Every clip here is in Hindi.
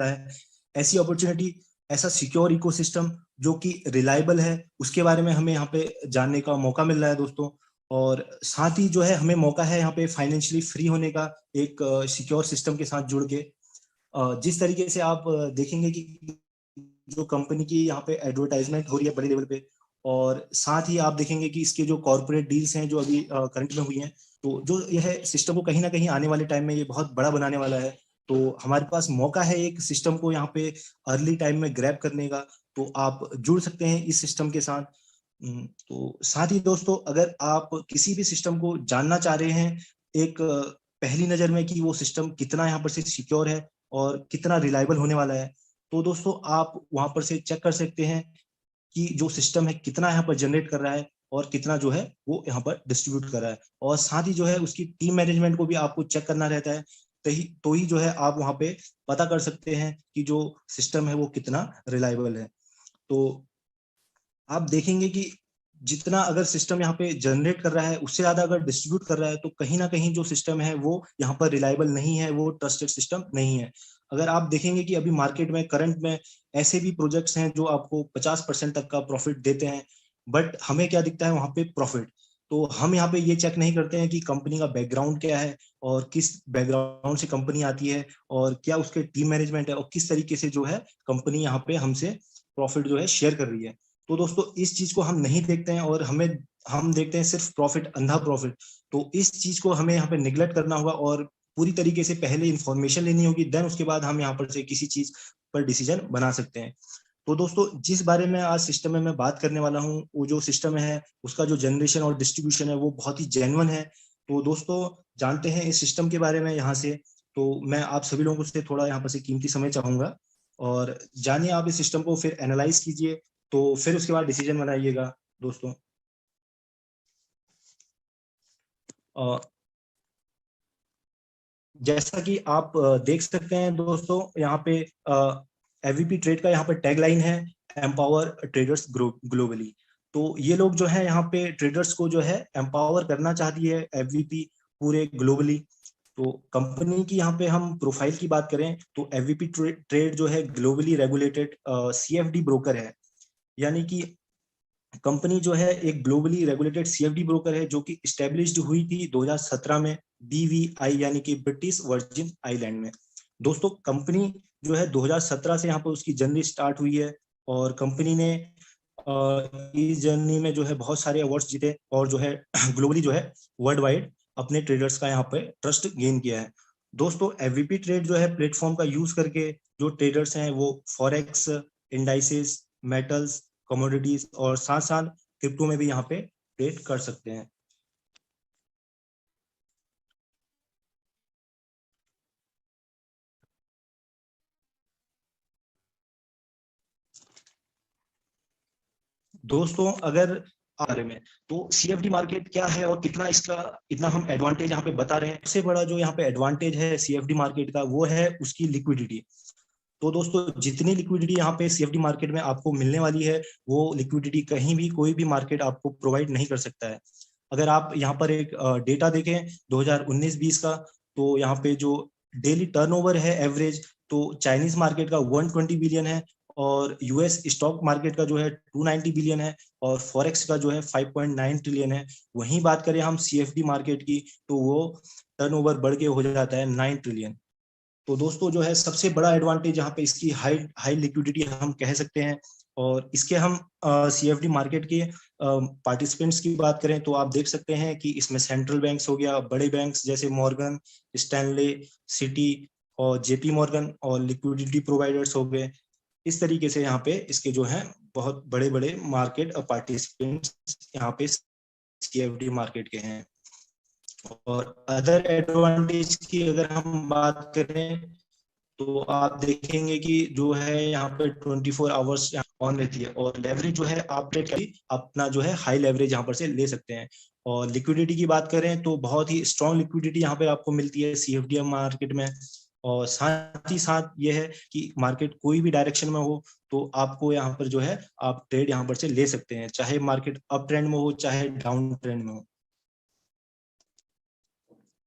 है, ऐसी अपॉर्चुनिटी, ऐसा सिक्योर इकोसिस्टम जो कि रिलायबल है, उसके बारे में हमें यहाँ पे जानने का मौका मिल रहा है दोस्तों। और साथ ही जो है हमें मौका है यहाँ पे फाइनेंशियली फ्री होने का, एक सिक्योर सिस्टम के साथ जुड़ के। जिस तरीके से आप देखेंगे कि जो कंपनी की यहाँ पे एडवर्टाइजमेंट हो रही है बड़े लेवल पे, और साथ ही आप देखेंगे कि इसके जो कॉर्पोरेट डील्स हैं जो अभी करंट में हुई हैं, तो जो यह सिस्टम को कहीं ना कहीं आने वाले टाइम में ये बहुत बड़ा बनाने वाला है। तो हमारे पास मौका है एक सिस्टम को यहाँ पे अर्ली टाइम में ग्रैब करने का। तो आप जुड़ सकते हैं इस सिस्टम के साथ। तो साथ ही दोस्तों, अगर आप किसी भी सिस्टम को जानना चाह रहे हैं एक पहली नजर में कि वो सिस्टम कितना यहाँ पर से सिक्योर है और कितना रिलायबल होने वाला है, तो दोस्तों आप वहां पर से चेक कर सकते हैं कि जो सिस्टम है कितना यहाँ पर जनरेट कर रहा है और कितना जो है वो यहाँ पर डिस्ट्रीब्यूट कर रहा है। और साथ ही जो है उसकी टीम मैनेजमेंट को भी आपको चेक करना रहता है, तो ही जो है आप वहां पे पता कर सकते हैं कि जो सिस्टम है वो कितना रिलायबल है। तो आप देखेंगे कि जितना अगर सिस्टम यहाँ पे जनरेट कर रहा है उससे ज्यादा अगर डिस्ट्रीब्यूट कर रहा है, तो कहीं ना कहीं जो सिस्टम है वो यहाँ पर रिलायबल नहीं है, वो ट्रस्टेड सिस्टम नहीं है। अगर आप देखेंगे कि अभी मार्केट में करंट में ऐसे भी प्रोजेक्ट्स हैं जो आपको 50% तक का प्रॉफिट देते हैं, बट हमें क्या दिखता है वहां पे प्रॉफिट। तो हम यहाँ पे ये चेक नहीं करते हैं कि कंपनी का बैकग्राउंड क्या है और किस बैकग्राउंड से कंपनी आती है और क्या उसके टीम मैनेजमेंट है और किस तरीके से जो है कंपनी यहाँ पे हमसे प्रॉफिट जो है शेयर कर रही है। तो दोस्तों इस चीज को हम नहीं देखते हैं और हम देखते हैं सिर्फ प्रॉफिट, अंधा प्रॉफिट। तो इस चीज को हमें यहाँ पे निगलेक्ट करना होगा और पूरी तरीके से पहले इंफॉर्मेशन लेनी होगी, देन उसके बाद हम यहाँ पर से किसी चीज पर डिसीजन बना सकते हैं। तो दोस्तों जिस बारे में आज सिस्टम में मैं बात करने वाला हूँ, वो जो सिस्टम है उसका जो जनरेशन और डिस्ट्रीब्यूशन है वो बहुत ही जेन्युइन है। तो दोस्तों जानते हैं इस सिस्टम के बारे में यहाँ से। तो मैं आप सभी लोगों से थोड़ा यहाँ पर से कीमती समय चाहूंगा, और जानिए आप इस सिस्टम को, फिर एनालाइज कीजिए, तो फिर उसके बाद डिसीजन बनाइएगा दोस्तों। जैसा कि आप देख सकते हैं दोस्तों, यहाँ पे एवीपी ट्रेड का यहाँ पे टैगलाइन है, एम्पावर ट्रेडर्स ग्लोबली। तो ये लोग जो है यहाँ पे ट्रेडर्स को जो है एम्पावर करना चाहती है एवीपी पूरे ग्लोबली। तो कंपनी की यहाँ पे हम प्रोफाइल की बात करें तो एवीपी ट्रेड जो है ग्लोबली रेगुलेटेड सीएफडी ब्रोकर है। यानी कि कंपनी जो है एक ग्लोबली रेगुलेटेड सीएफडी ब्रोकर है जो कि स्टैब्लिश्ड हुई थी 2017 में बीवीआई यानी कि ब्रिटिश वर्जिन आइलैंड में। दोस्तों कंपनी जो है 2017 से यहाँ पर उसकी जर्नी स्टार्ट हुई है, और कंपनी ने इस जर्नी में जो है बहुत सारे अवार्ड्स जीते और जो है ग्लोबली जो है वर्ल्ड वाइड अपने ट्रेडर्स का यहाँ पे ट्रस्ट गेन किया है। दोस्तों एवीपी ट्रेड जो है प्लेटफॉर्म का यूज करके जो ट्रेडर्स हैं वो फॉरेक्स, इंडाइसेस, मेटल्स, कमोडिटीज और साथ साथ क्रिप्टो में भी यहाँ पे ट्रेड कर सकते हैं। दोस्तों अगर बारे में, तो सीएफडी मार्केट क्या है और कितना इसका इतना हम एडवांटेज यहाँ पे बता रहे हैं। सबसे बड़ा जो यहाँ पे एडवांटेज है सीएफडी मार्केट का वो है उसकी लिक्विडिटी। तो दोस्तों जितनी लिक्विडिटी यहाँ पे सीएफडी मार्केट में आपको मिलने वाली है, वो लिक्विडिटी कहीं भी कोई भी मार्केट आपको प्रोवाइड नहीं कर सकता है। अगर आप यहाँ पर एक डेटा देखें 2019-20 का, तो यहाँ पे जो डेली टर्नओवर है एवरेज, तो चाइनीज मार्केट का 120 बिलियन है, और यूएस स्टॉक मार्केट का जो है 290 बिलियन है, और फॉरेक्स का जो है 5.9 ट्रिलियन है। वहीं बात करें हम सीएफडी मार्केट की, तो वो टर्नओवर बढ़ के हो जाता है 9 ट्रिलियन। तो दोस्तों जो है सबसे बड़ा एडवांटेज यहाँ पे इसकी हाई हाई लिक्विडिटी हम कह सकते हैं। और इसके हम सीएफडी मार्केट के पार्टिसिपेंट्स की बात करें तो आप देख सकते हैं कि इसमें सेंट्रल बैंक्स हो गया, बड़े बैंक्स जैसे मॉर्गन स्टैनले, सिटी और जेपी मॉर्गन, और लिक्विडिटी प्रोवाइडर्स हो गए। इस तरीके से यहाँ पे इसके जो है बहुत बड़े बड़े मार्केट पार्टिसिपेंट्स यहाँ पे सीएफडी मार्केट के हैं। और अदर एडवांटेज की अगर हम बात करें तो आप देखेंगे कि जो है यहाँ पे 24 आवर्स ऑन रहती है, और लेवरेज जो है आप ट्रेड की अपना जो है हाई लेवरेज यहाँ पर से ले सकते हैं। और लिक्विडिटी की बात करें तो बहुत ही स्ट्रॉन्ग लिक्विडिटी यहाँ पे आपको मिलती है सीएफडी मार्केट में। और साथ ही साथ ये है कि मार्केट कोई भी डायरेक्शन में हो तो आपको यहाँ पर जो है आप ट्रेड यहाँ पर से ले सकते हैं, चाहे मार्केट अप ट्रेंड में हो चाहे डाउन ट्रेंड में हो।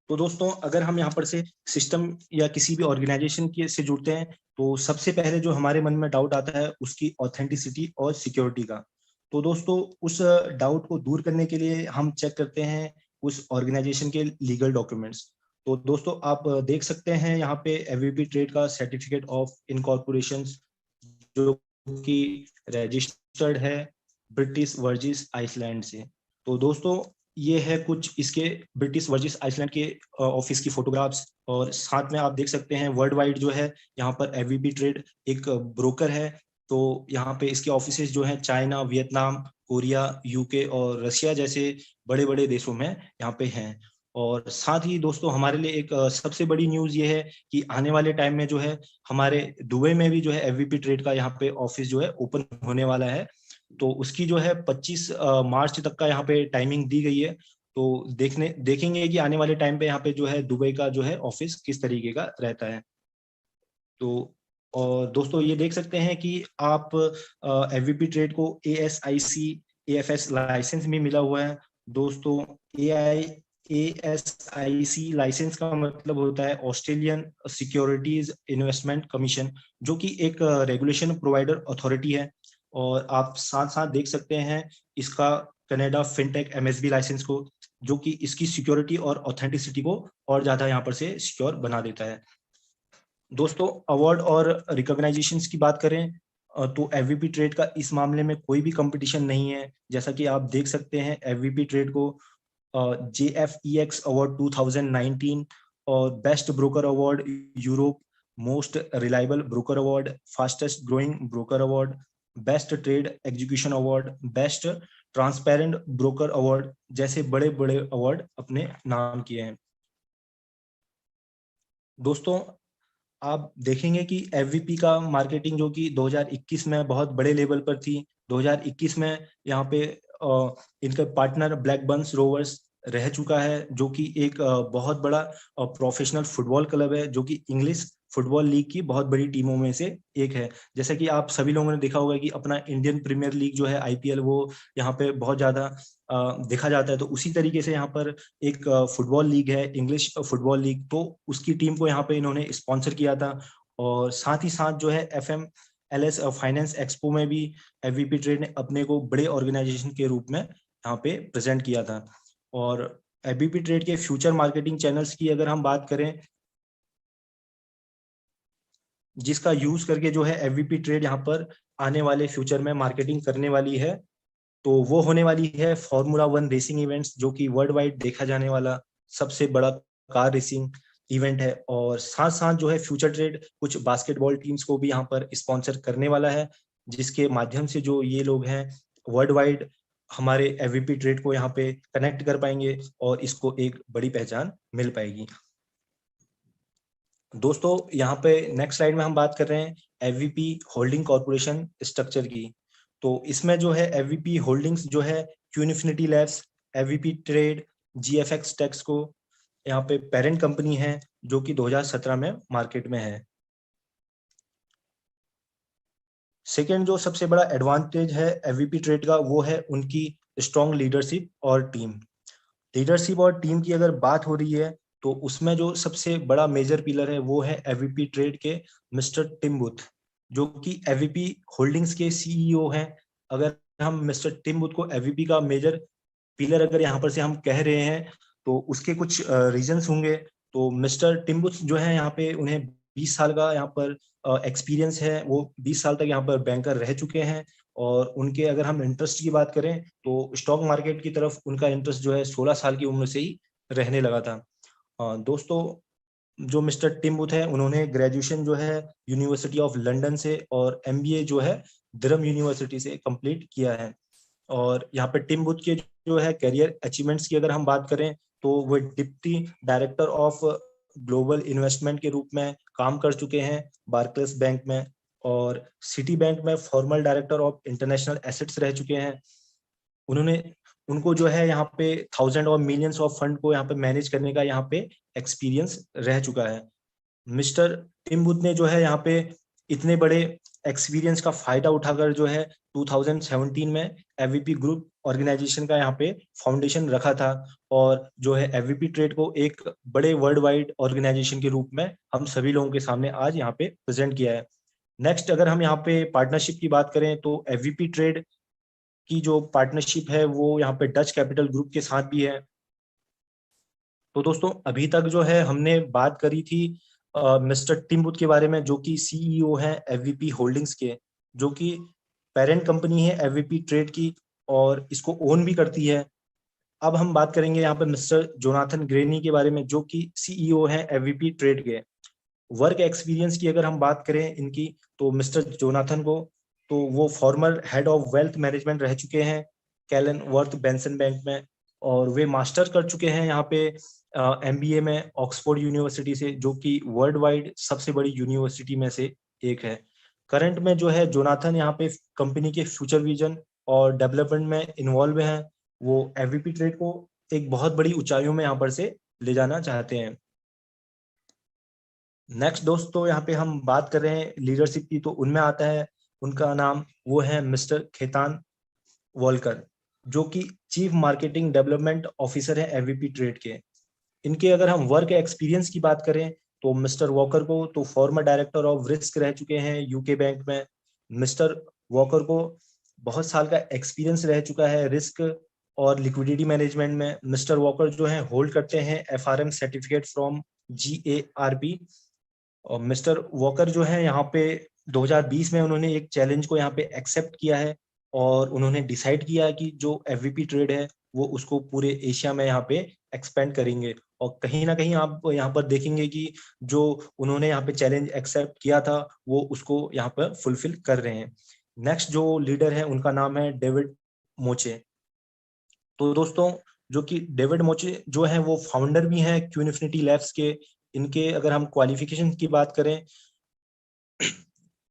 तो दोस्तों अगर हम यहाँ पर से सिस्टम या किसी भी ऑर्गेनाइजेशन के से जुड़ते हैं तो सबसे पहले जो हमारे मन में डाउट आता है उसकी ऑथेंटिसिटी और सिक्योरिटी का। तो दोस्तों उस डाउट को दूर करने के लिए हम चेक करते हैं उस ऑर्गेनाइजेशन के लीगल डॉक्यूमेंट्स। तो दोस्तों आप देख सकते हैं यहाँ पे एवीपी ट्रेड का सर्टिफिकेट ऑफ इनकॉर्पोरेशन जो कि रजिस्टर्ड है ब्रिटिश वर्जिन आइसलैंड से। तो दोस्तों ये है कुछ इसके ब्रिटिश वर्जिन आइसलैंड के ऑफिस की फोटोग्राफ्स, और साथ में आप देख सकते हैं वर्ल्ड वाइड जो है यहाँ पर एवीपी ट्रेड एक ब्रोकर है। तो यहाँ पे इसके ऑफिसेज जो हैं चाइना, वियतनाम, कोरिया, यूके और रशिया जैसे बड़े बड़े देशों में यहाँ पे हैं। और साथ ही दोस्तों हमारे लिए एक सबसे बड़ी न्यूज ये है कि आने वाले टाइम में जो है हमारे दुबई में भी जो है एवीपी ट्रेड का यहाँ पे ऑफिस जो है ओपन होने वाला है। तो उसकी जो है 25 मार्च तक का यहाँ पे टाइमिंग दी गई है। तो देखेंगे कि आने वाले टाइम पे यहाँ पे जो है दुबई का जो है ऑफिस किस तरीके का रहता है। तो और दोस्तों ये देख सकते हैं कि आप एवीपी ट्रेड को ASIC AFS लाइसेंस भी मिला हुआ है। दोस्तों ASIC लाइसेंस का मतलब होता है ऑस्ट्रेलियन सिक्योरिटीज इन्वेस्टमेंट कमीशन, जो कि एक रेगुलेशन प्रोवाइडर अथॉरिटी है। और आप साथ साथ देख सकते हैं इसका कनाडा फिनटेक MSB लाइसेंस को, जो कि इसकी सिक्योरिटी और ऑथेंटिसिटी को और ज्यादा यहाँ पर से सिक्योर बना देता है। दोस्तों अवार्ड और रिकॉग्नाइजेशंस की बात करें तो एवीपी ट्रेड का इस मामले में कोई भी कंपटीशन नहीं है। जैसा कि आप देख सकते हैं एवीपी ट्रेड को JFEX अवार्ड 2019 और best broker award Europe, most reliable broker award, fastest growing broker award, best trade execution award, best transparent broker award जैसे बड़े बड़े अवार्ड अपने नाम किए हैं। दोस्तों आप देखेंगे कि एफवीपी का मार्केटिंग जो कि 2021 में बहुत बड़े लेवल पर थी। 2021 में यहाँ पे इनका पार्टनर ब्लैक बर्न्स रोवर्स रह चुका है, जो कि एक बहुत बड़ा प्रोफेशनल फुटबॉल क्लब है, जो कि इंग्लिश फुटबॉल लीग की बहुत बड़ी टीमों में से एक है। जैसा कि आप सभी लोगों ने देखा होगा कि अपना इंडियन प्रीमियर लीग जो है IPL वो यहाँ पे बहुत ज्यादा देखा जाता है। तो उसी तरीके से यहाँ पर एक फुटबॉल लीग है, इंग्लिश फुटबॉल लीग, तो उसकी टीम को यहाँ पे इन्होंने स्पॉन्सर किया था। और साथ ही साथ जो है FMLS फाइनेंस एक्सपो में भी एवीपी ट्रेड ने अपने को बड़े ऑर्गेनाइजेशन के रूप में यहाँ पे प्रेजेंट किया था। और एवीपी ट्रेड के फ्यूचर मार्केटिंग चैनल्स की अगर हम बात करें जिसका यूज करके जो है एवीपी ट्रेड यहाँ पर आने वाले फ्यूचर में मार्केटिंग करने वाली है, तो वो होने वाली है फॉर्मूला 1 रेसिंग इवेंट्स, जो कि वर्ल्ड वाइड देखा जाने वाला सबसे बड़ा कार रेसिंग इवेंट है। और साथ साथ जो है फ्यूचर ट्रेड कुछ बास्केटबॉल टीम्स को भी यहाँ पर स्पॉन्सर करने वाला है, जिसके माध्यम से जो ये लोग हैं वर्ल्ड वाइड हमारे एवीपी ट्रेड को यहाँ पे कनेक्ट कर पाएंगे और इसको एक बड़ी पहचान मिल पाएगी। दोस्तों यहाँ पे नेक्स्ट स्लाइड में हम बात कर रहे हैं एवीपी होल्डिंग कॉर्पोरेशन स्ट्रक्चर की। तो इसमें जो है एवीपी होल्डिंग्स जो है क्यूनिफिनिटी लैब्स, एवीपी ट्रेड, GFX टेक्स को यहाँ पे पेरेंट कंपनी है, जो कि 2017 में मार्केट में है। सेकेंड जो सबसे बड़ा एडवांटेज है एवीपी ट्रेड का वो है उनकी स्ट्रॉन्ग लीडरशिप और टीम। लीडरशिप और टीम की अगर बात हो रही है तो उसमें जो सबसे बड़ा मेजर पिलर है वो है एवीपी ट्रेड के मिस्टर टिम बुथ, जो कि एवीपी होल्डिंग्स के CEO हैं। अगर हम मिस्टर टिम बुथ को एवीपी का मेजर पिलर अगर यहाँ पर से हम कह रहे हैं तो उसके कुछ रीजंस होंगे। तो मिस्टर टिम बुथ जो है यहाँ पे उन्हें 20 साल का यहाँ पर एक्सपीरियंस है, वो 20 साल तक यहाँ पर बैंकर रह चुके हैं। और उनके अगर हम इंटरेस्ट की बात करें तो स्टॉक मार्केट की तरफ उनका इंटरेस्ट जो है 16 साल की उम्र से ही रहने लगा था। दोस्तों जो मिस्टर टिम बुथ है उन्होंने ग्रेजुएशन जो है यूनिवर्सिटी ऑफ लंदन से और MBA जो है धर्म यूनिवर्सिटी से कंप्लीट किया है। और यहाँ पे टिम बुथ के जो है करियर अचीवमेंट्स की अगर हम बात करें तो वो deputy director of global investment के रूप में काम कर चुके हैं बार्कलेस बैंक में, और सिटी बैंक में formal director of international assets रह चुके हैं। उन्होंने उनको जो है यहाँ पे थाउजेंड और मिलियंस ऑफ फंड को यहाँ पे मैनेज करने का यहाँ पे एक्सपीरियंस रह चुका है। मिस्टर टिम बुथ ने जो है यहाँ पे इतने बड़े एक्सपीरियंस का फायदा उठाकर जो है 2017 में एवीपी ग्रुप ऑर्गेनाइजेशन का यहाँ पे फाउंडेशन रखा था और जो है एफवीपी ट्रेड को एक बड़े वर्ल्ड वाइड ऑर्गेनाइजेशन के रूप में हम सभी लोगों के सामने आज यहाँ पे प्रेजेंट किया है। नेक्स्ट अगर हम यहाँ पे पार्टनरशिप की बात करें तो एफवीपी ट्रेड की जो पार्टनरशिप है वो यहाँ पे डच कैपिटल ग्रुप के साथ भी है। तो दोस्तों अभी तक जो है हमने बात करी थी मिस्टर टिम बुथ के बारे में, जो कि सीईओ हैं एफवीपी होल्डिंग्स के, जो कि पेरेंट कंपनी है एफवीपी ट्रेड की और इसको ओन भी करती है। अब हम बात करेंगे यहाँ पे मिस्टर जोनाथन ग्रेनी के बारे में, जो कि सीईओ हैं एफवीपी ट्रेड के। वर्क एक्सपीरियंस की अगर हम बात करें इनकी, तो मिस्टर जोनाथन को तो वो farmer head of wealth management रह चुके हैं कैलन वर्थ बेंसन बैंक में, और वे मास्टर कर चुके हैं यहाँ पे एमबीए में ऑक्सफोर्ड यूनिवर्सिटी से, जो कि वर्ल्ड वाइड सबसे बड़ी यूनिवर्सिटी में से एक है। करंट में जो है जोनाथन यहाँ पे कंपनी के फ्यूचर विजन और डेवलपमेंट में इन्वॉल्व हैं। वो एफवीपी ट्रेड को एक बहुत बड़ी ऊंचाइयों में यहाँ पर से ले जाना चाहते हैं। नेक्स्ट दोस्तों यहाँ पे हम बात कर रहे हैं लीडरशिप की, तो उनमें आता है उनका नाम, वो है मिस्टर खेतान वॉलकर, जो कि चीफ मार्केटिंग डेवलपमेंट ऑफिसर है एफवीपी ट्रेड के। इनके अगर हम वर्क एक्सपीरियंस की बात करें तो मिस्टर वॉकर को तो फॉर्मर डायरेक्टर ऑफ रिस्क रह चुके हैं यूके बैंक में। मिस्टर वॉकर को बहुत साल का एक्सपीरियंस रह चुका है रिस्क और लिक्विडिटी मैनेजमेंट में। मिस्टर वॉकर जो है होल्ड करते हैं एफआरएम सर्टिफिकेट फ्रॉम जीएआरपी। और मिस्टर वॉकर जो है यहाँ पे 2020 में उन्होंने एक चैलेंज को यहाँ पे एक्सेप्ट किया है और उन्होंने डिसाइड किया है कि जो एफवीपी ट्रेड है वो उसको पूरे एशिया में यहाँ पे एक्सपेंड करेंगे। और कहीं ना कहीं आप यहाँ पर देखेंगे कि जो उन्होंने यहाँ पे चैलेंज एक्सेप्ट किया था वो उसको यहाँ पर फुलफिल कर रहे हैं। नेक्स्ट जो लीडर है उनका नाम है डेविड मोचे। तो दोस्तों जो कि डेविड मोचे जो है वो फाउंडर भी हैं क्यूनिफिनिटी लैब्स के। इनके अगर हम क्वालिफिकेशन की बात करें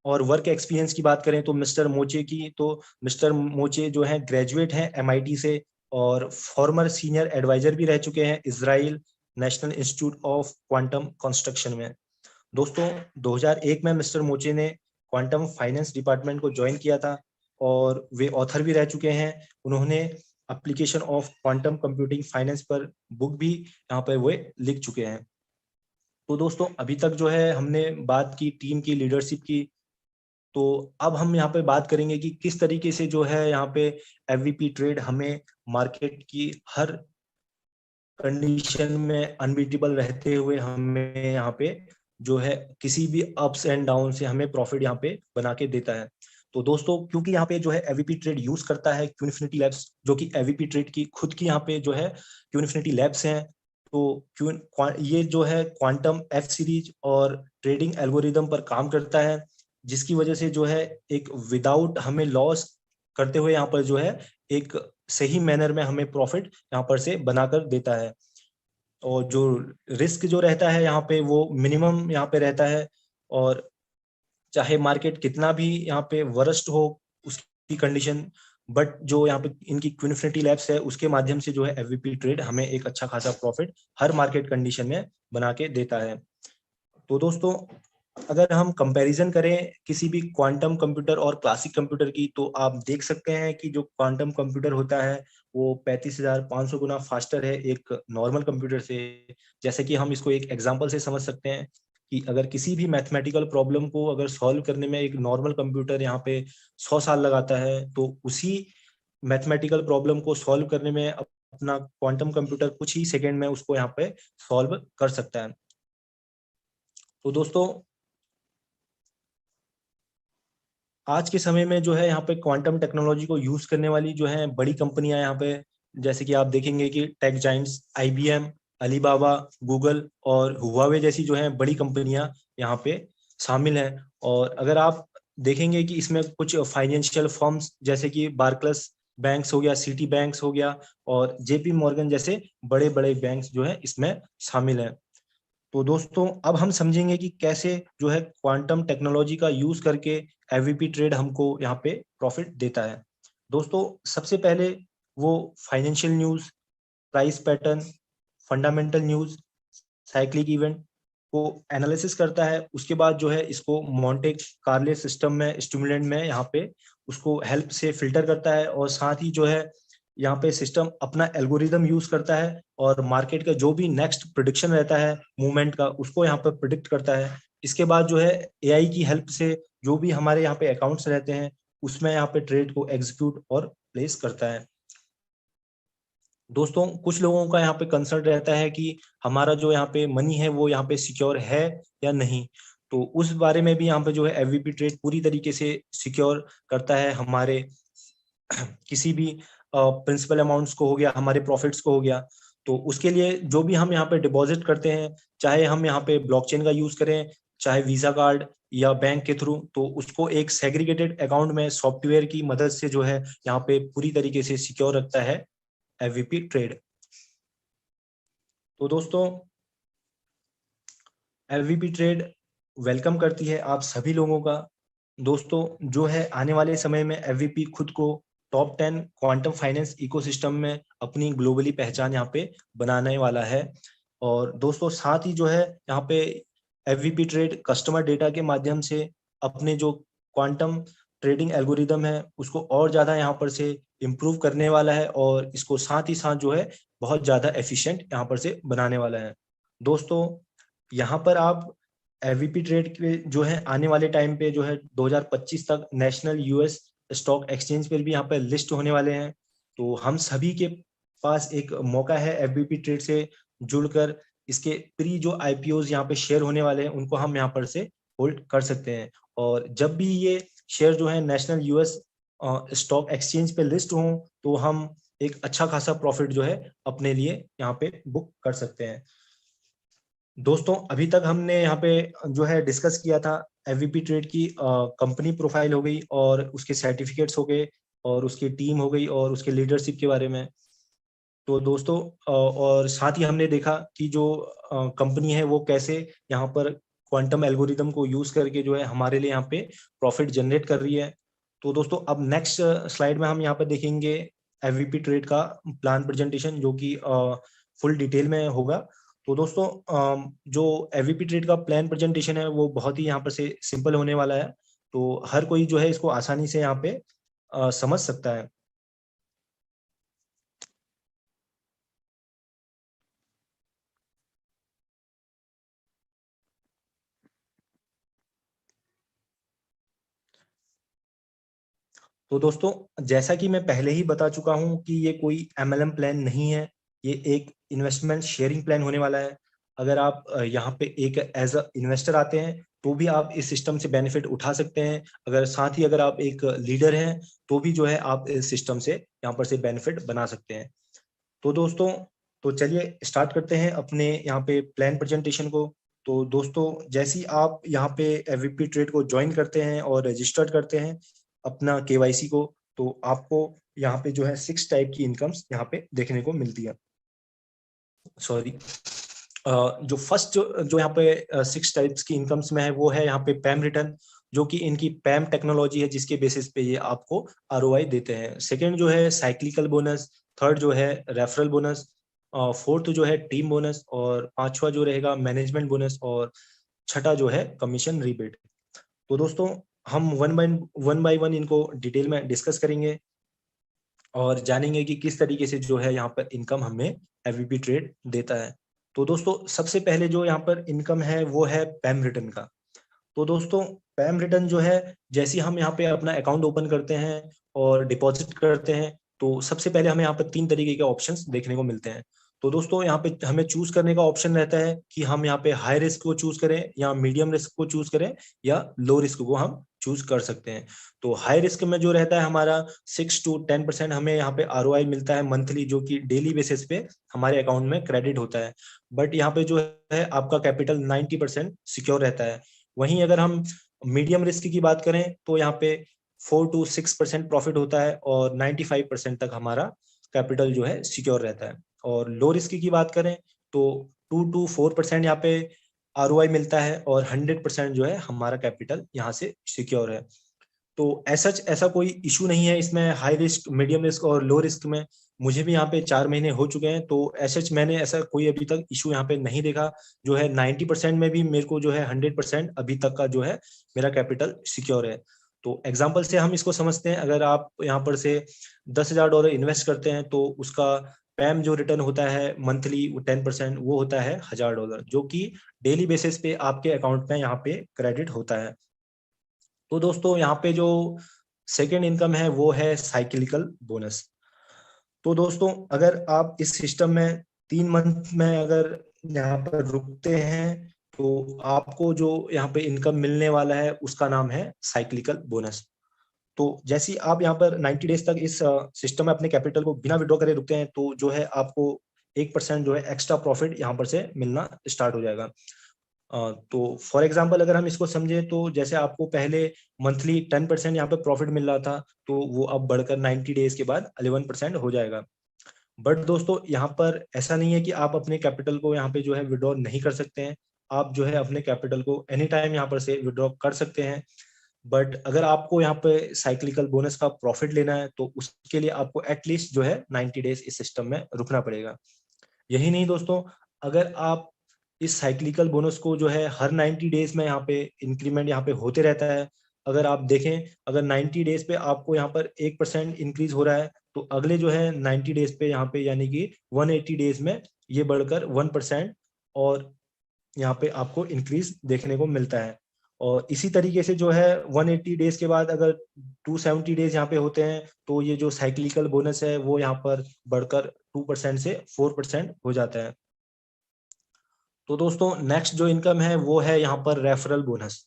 और वर्क एक्सपीरियंस की बात करें तो मिस्टर मोचे जो है ग्रेजुएट हैं एमआईटी से और फॉर्मर सीनियर एडवाइजर भी रह चुके हैं Israel national institute of quantum construction में। दोस्तों 2001 में मिस्टर मोचे ने क्वांटम फाइनेंस डिपार्टमेंट को ज्वाइन किया था और वे ऑथर भी रह चुके हैं। उन्होंने application of quantum computing finance पर बुक भी यहाँ पर वे लिख चुके हैं। तो दोस्तों अभी तक जो है हमने बात की टीम की लीडरशिप की, तो अब हम यहाँ पे बात करेंगे कि किस तरीके से जो है यहाँ पे एफवीपी ट्रेड हमें मार्केट की हर कंडीशन में अनबीटेबल रहते हुए हमें यहाँ पे जो है किसी भी अप्स एंड डाउन से हमें प्रॉफिट यहाँ पे बना के देता है। तो दोस्तों क्योंकि यहाँ पे जो है एफवीपी ट्रेड यूज करता है क्यूनिफिनिटी लैब्स, जो कि एफवीपी ट्रेड की खुद की यहाँ पे जो है क्यूनिफिनिटी लैब्स हैं, तो ये जो है क्वांटम एफ सीरीज और ट्रेडिंग एल्गोरिदम पर काम करता है, जिसकी वजह से जो है एक विदाउट हमें लॉस करते हुए यहाँ पर जो है एक सही मैनर में हमें प्रॉफिट यहाँ पर से बनाकर देता है। और जो रिस्क जो रहता है यहाँ पे वो मिनिमम यहाँ पे रहता है, और चाहे मार्केट कितना भी यहाँ पे वरस्ट हो उसकी कंडीशन, बट जो यहाँ पे इनकी क्विनिफिनिटी लैब्स है उसके माध्यम से जो है एफवीपी ट्रेड हमें एक अच्छा खासा प्रॉफिट हर मार्केट कंडीशन में बना के देता है। तो दोस्तों अगर हम कंपैरिजन करें किसी भी क्वांटम कंप्यूटर और क्लासिक कंप्यूटर की, तो आप देख सकते हैं कि जो क्वांटम कंप्यूटर होता है वो 35,500 गुना फास्टर है एक नॉर्मल कंप्यूटर से। जैसे कि हम इसको एक एग्जांपल से समझ सकते हैं कि अगर किसी भी मैथमेटिकल प्रॉब्लम को अगर सॉल्व करने में एक नॉर्मल कंप्यूटर यहाँ पे 100 साल लगाता है, तो उसी मैथमेटिकल प्रॉब्लम को सॉल्व करने में अपना क्वांटम कंप्यूटर कुछ ही सेकेंड में उसको यहाँ पे सॉल्व कर सकता है। तो दोस्तों आज के समय में जो है यहाँ पे क्वांटम टेक्नोलॉजी को यूज करने वाली जो है बड़ी कंपनियां यहाँ पे, जैसे कि आप देखेंगे कि take Giants IBM, Alibaba, Google और हुआवे जैसी जो है बड़ी कंपनियां यहाँ पे शामिल हैं। और अगर आप देखेंगे कि इसमें कुछ फाइनेंशियल फर्म्स जैसे कि बार्कलेस बैंक्स हो गया, सिटी बैंक्स हो गया और जेपी मॉर्गन जैसे बड़े बड़े बैंक्स जो है इसमें शामिल हैं। तो दोस्तों अब हम समझेंगे कि कैसे जो है क्वांटम टेक्नोलॉजी का यूज करके एफवीपी ट्रेड हमको यहाँ पे प्रॉफिट देता है। दोस्तों सबसे पहले वो financial news, price pattern, fundamental news, cyclic event को एनालिसिस करता है। उसके बाद जो है इसको मॉन्टे कार्लो सिस्टम में स्टिमुलेंट में यहाँ पे उसको हेल्प से फिल्टर करता है, और साथ ही जो है यहाँ पे सिस्टम अपना एल्गोरिदम यूज करता है और मार्केट का जो भी नेक्स्ट प्रिडिक्शन रहता है मूवमेंट का, उसको यहाँ पे प्रिडिक्ट करता है। इसके बाद जो है एआई की हेल्प से जो भी हमारे यहाँ पे अकाउंट्स रहते हैं उसमें यहाँ पे ट्रेड को एग्जीक्यूट और प्लेस करता है। दोस्तों, कुछ लोगों का यहाँ पे कंसर्न रहता है कि हमारा जो यहाँ पे मनी है वो यहाँ पे सिक्योर है या नहीं। तो उस बारे में भी यहाँ पे जो है एफवीपी ट्रेड पूरी तरीके से सिक्योर करता है हमारे किसी भी प्रिंसिपल अमाउंट्स को हो गया, हमारे प्रॉफिट्स को हो गया। तो उसके लिए जो भी हम यहाँ पे डिपॉजिट करते हैं, चाहे हम यहाँ पे ब्लॉकचेन का यूज करें, चाहे वीजा कार्ड या बैंक के थ्रू, तो उसको एक सेग्रीगेटेड अकाउंट में सॉफ्टवेयर की मदद से जो है यहाँ पे पूरी तरीके से सिक्योर रखता है एफवीपी ट्रेड। तो दोस्तों, एफवीपी ट्रेड वेलकम करती है आप सभी लोगों का। दोस्तों, जो है आने वाले समय में एफवीपी खुद को टॉप 10 क्वांटम फाइनेंस इकोसिस्टम में अपनी ग्लोबली पहचान यहाँ पे बनाने वाला है। और दोस्तों, साथ ही जो है यहाँ पे एफवीपी ट्रेड कस्टमर डेटा के माध्यम से अपने जो क्वांटम ट्रेडिंग एल्गोरिदम है उसको और ज्यादा यहाँ पर से इम्प्रूव करने वाला है और इसको साथ ही साथ जो है बहुत ज्यादा एफिशिएंट यहाँ पर से बनाने वाला है। दोस्तों, यहाँ पर आप एफवीपी ट्रेड के जो है आने वाले टाइम पे जो है 2025 तक नेशनल यूएस स्टॉक एक्सचेंज पर भी यहाँ पे लिस्ट होने वाले हैं। तो हम सभी के पास एक मौका है एफवीपी ट्रेड से जुड़कर इसके प्री जो आईपीओज यहाँ पे शेयर होने वाले हैं उनको हम यहाँ पर से होल्ड कर सकते हैं। और जब भी ये शेयर जो है नेशनल यूएस स्टॉक एक्सचेंज पे लिस्ट हों तो हम एक अच्छा खासा प्रॉफिट जो है अपने लिए यहाँ पे बुक कर सकते हैं। दोस्तों, अभी तक हमने यहाँ पे जो है डिस्कस किया था एफवीपी ट्रेड की कंपनी प्रोफाइल हो गई और उसके सर्टिफिकेट्स हो गए और उसकी टीम हो गई और उसके लीडरशिप के बारे में। तो दोस्तों, और साथ ही हमने देखा कि जो कंपनी है वो कैसे यहाँ पर क्वांटम एल्गोरिदम को यूज करके जो है हमारे लिए यहाँ पे प्रॉफिट जनरेट कर रही है। तो दोस्तों, अब नेक्स्ट स्लाइड में हम यहाँ पर देखेंगे एफवीपी ट्रेड का प्लान प्रेजेंटेशन जो कि फुल डिटेल में होगा। तो दोस्तों, जो एफवीपी ट्रेड का प्लान प्रेजेंटेशन है वो बहुत ही यहाँ पर से सिंपल होने वाला है। तो हर कोई जो है इसको आसानी से यहाँ पे समझ सकता है। तो दोस्तों, जैसा कि मैं पहले ही बता चुका हूं कि ये कोई एमएलएम प्लान नहीं है, ये एक इन्वेस्टमेंट शेयरिंग प्लान होने वाला है। अगर आप यहाँ पे एक एज अ इन्वेस्टर आते हैं तो भी आप इस सिस्टम से बेनिफिट उठा सकते हैं। अगर साथ ही अगर आप एक लीडर हैं तो भी जो है आप इस सिस्टम से यहाँ पर से बेनिफिट बना सकते हैं। तो दोस्तों, तो चलिए स्टार्ट करते हैं अपने यहाँ पे प्लान प्रेजेंटेशन को। तो दोस्तों, जैसे ही आप यहाँ पे एफवीपी ट्रेड को ज्वाइन करते हैं और रजिस्टर्ड करते हैं अपना केवाईसी को, तो आपको यहाँ पे जो है 6 टाइप की इनकम्स यहाँ पे देखने को मिलती है। सॉरी, जो फर्स्ट जो यहाँ पे 6 टाइप्स की इनकम्स में है वो है यहाँ पे पैम रिटर्न, जो कि इनकी पैम टेक्नोलॉजी है जिसके बेसिस पे ये आपको आरओआई देते हैं। सेकंड जो है साइक्लिकल बोनस, थर्ड जो है रेफरल बोनस, फोर्थ जो है टीम बोनस, और पांचवा जो रहेगा मैनेजमेंट बोनस, और छठा जो है कमीशन रिबेट। तो दोस्तों, हम वन बाय वन इनको डिटेल में डिस्कस करेंगे और जानेंगे कि किस तरीके से जो है यहाँ पर इनकम हमें एफवीपी ट्रेड देता है। तो दोस्तों, सबसे पहले जो यहाँ पर इनकम है वो है पैम रिटर्न का। तो दोस्तों, पैम रिटर्न जो है, जैसे हम यहाँ पे अपना अकाउंट ओपन करते हैं और डिपॉजिट करते हैं तो सबसे पहले हमें यहाँ पर 3 तरीके के ऑप्शंस देखने को मिलते हैं। तो दोस्तों, यहाँ पे हमें चूज करने का ऑप्शन रहता है कि हम यहाँ पे हाई रिस्क को चूज करें या मीडियम रिस्क को चूज करें या लो रिस्क को हम चूज कर सकते हैं। तो हाई रिस्क में जो रहता है हमारा 6 to 10% हमें यहाँ पे आरओआई मिलता है मंथली, जो कि डेली बेसिस पे हमारे अकाउंट में क्रेडिट होता है। बट यहाँ पे जो है आपका कैपिटल 90% सिक्योर रहता है। वहीं अगर हम मीडियम रिस्क की बात करें तो यहाँ पे 4 to 6% प्रॉफिट होता है और 95% तक हमारा कैपिटल जो है सिक्योर रहता है। और लो रिस्क की बात करें तो 2 to 4% यहाँ पे आरओआई मिलता है और 100% जो है हमारा कैपिटल यहाँ से सिक्योर है। तो ऐसा कोई इशू नहीं है इसमें हाई रिस्क, मीडियम रिस्क और लो रिस्क में। मुझे भी यहाँ पे 4 महीने हो चुके हैं तो मैंने ऐसा कोई अभी तक इशू यहाँ पे नहीं देखा। जो है 90% में भी मेरे को जो है 100% अभी तक का जो है मेरा कैपिटल सिक्योर है। तो एग्जाम्पल से हम इसको समझते हैं, अगर आप यहाँ पर से $10,000 इन्वेस्ट करते हैं तो उसका पैम जो रिटर्न होता है मंथली 10% वो होता है $1,000, जो कि डेली बेसिस पे आपके अकाउंट में यहाँ पे क्रेडिट होता है। तो दोस्तों यहाँ पे जो सेकेंड इनकम है वो है साइक्लिकल बोनस। तो दोस्तों अगर आप इस सिस्टम में 3 मंथ में अगर यहाँ पर रुकते हैं तो आपको जो यहाँ पे इनकम मिलने वाला है उसका नाम है साइक्लिकल बोनस। तो जैसे ही आप यहाँ पर 90 डेज तक इस सिस्टम में अपने कैपिटल को बिना विड्रॉ करे रुकते हैं तो जो है आपको 1% जो है एक्स्ट्रा प्रॉफिट यहाँ पर से मिलना स्टार्ट हो जाएगा। तो फॉर एग्जांपल अगर हम इसको समझे तो जैसे आपको पहले मंथली 10% यहाँ पे प्रॉफिट मिल रहा था, तो वो अब बढ़कर 90 डेज के बाद 11% हो जाएगा। बट दोस्तों यहाँ पर ऐसा नहीं है कि आप अपने कैपिटल को यहाँ पे जो है विड्रॉ नहीं कर सकते हैं। आप जो है अपने कैपिटल को एनी टाइम यहाँ पर से विड्रॉ कर सकते हैं। बट अगर आपको यहाँ पे साइक्लिकल बोनस का प्रॉफिट लेना है तो उसके लिए आपको एटलीस्ट जो है 90 डेज इस सिस्टम में रुकना पड़ेगा। यही नहीं दोस्तों, अगर आप इस साइक्लिकल बोनस को जो है हर 90 डेज में यहाँ पे इंक्रीमेंट यहाँ पे होते रहता है। अगर आप देखें, अगर 90 डेज पे आपको यहाँ पर 1% इंक्रीज हो रहा है तो अगले जो है 90 डेज पे यहाँ पे यानी कि 180 डेज में ये बढ़कर 1% और यहाँ पे आपको इंक्रीज देखने को मिलता है। और इसी तरीके से जो है 180 डेज के बाद अगर 270 डेज यहाँ पे होते हैं तो ये जो साइक्लिकल बोनस है वो यहाँ पर बढ़कर 2% से 4% हो जाता है। तो दोस्तों नेक्स्ट जो इनकम है वो है यहाँ पर रेफरल बोनस।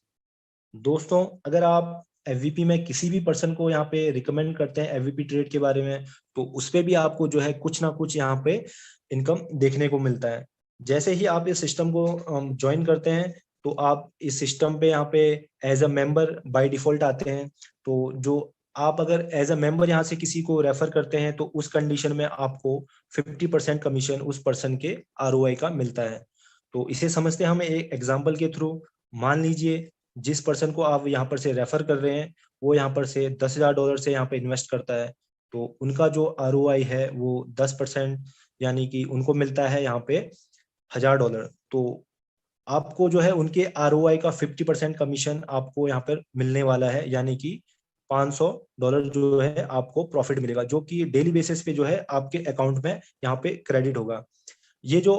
दोस्तों अगर आप एफवीपी में किसी भी पर्सन को यहाँ पे रिकमेंड करते हैं एफवीपी ट्रेड के बारे में, तो उस पे भी आपको जो है कुछ ना कुछ यहाँ पे इनकम देखने को मिलता है। जैसे ही आप इस सिस्टम को ज्वाइन करते हैं तो आप इस सिस्टम पे यहाँ पे as a member by default आते हैं। तो जो आप अगर एज अ मेंबर यहाँ से किसी को रेफर करते हैं तो उस कंडीशन में आपको 50% कमीशन उस पर्सन के ROI का मिलता है। तो इसे समझते हैं हम एक एग्जाम्पल के थ्रू। मान लीजिए जिस पर्सन को आप यहाँ पर से रेफर कर रहे हैं वो यहाँ पर से $10,000 से यहाँ पे इन्वेस्ट करता है, तो उनका जो ROI है वो 10%, यानी कि उनको मिलता है यहाँ पे $1,000। तो आपको जो है उनके ROI का 50% कमीशन आपको यहाँ पर मिलने वाला है, यानी कि $500 जो है आपको प्रॉफिट मिलेगा, जो कि डेली बेसिस पे जो है आपके अकाउंट में यहाँ पे क्रेडिट होगा। ये जो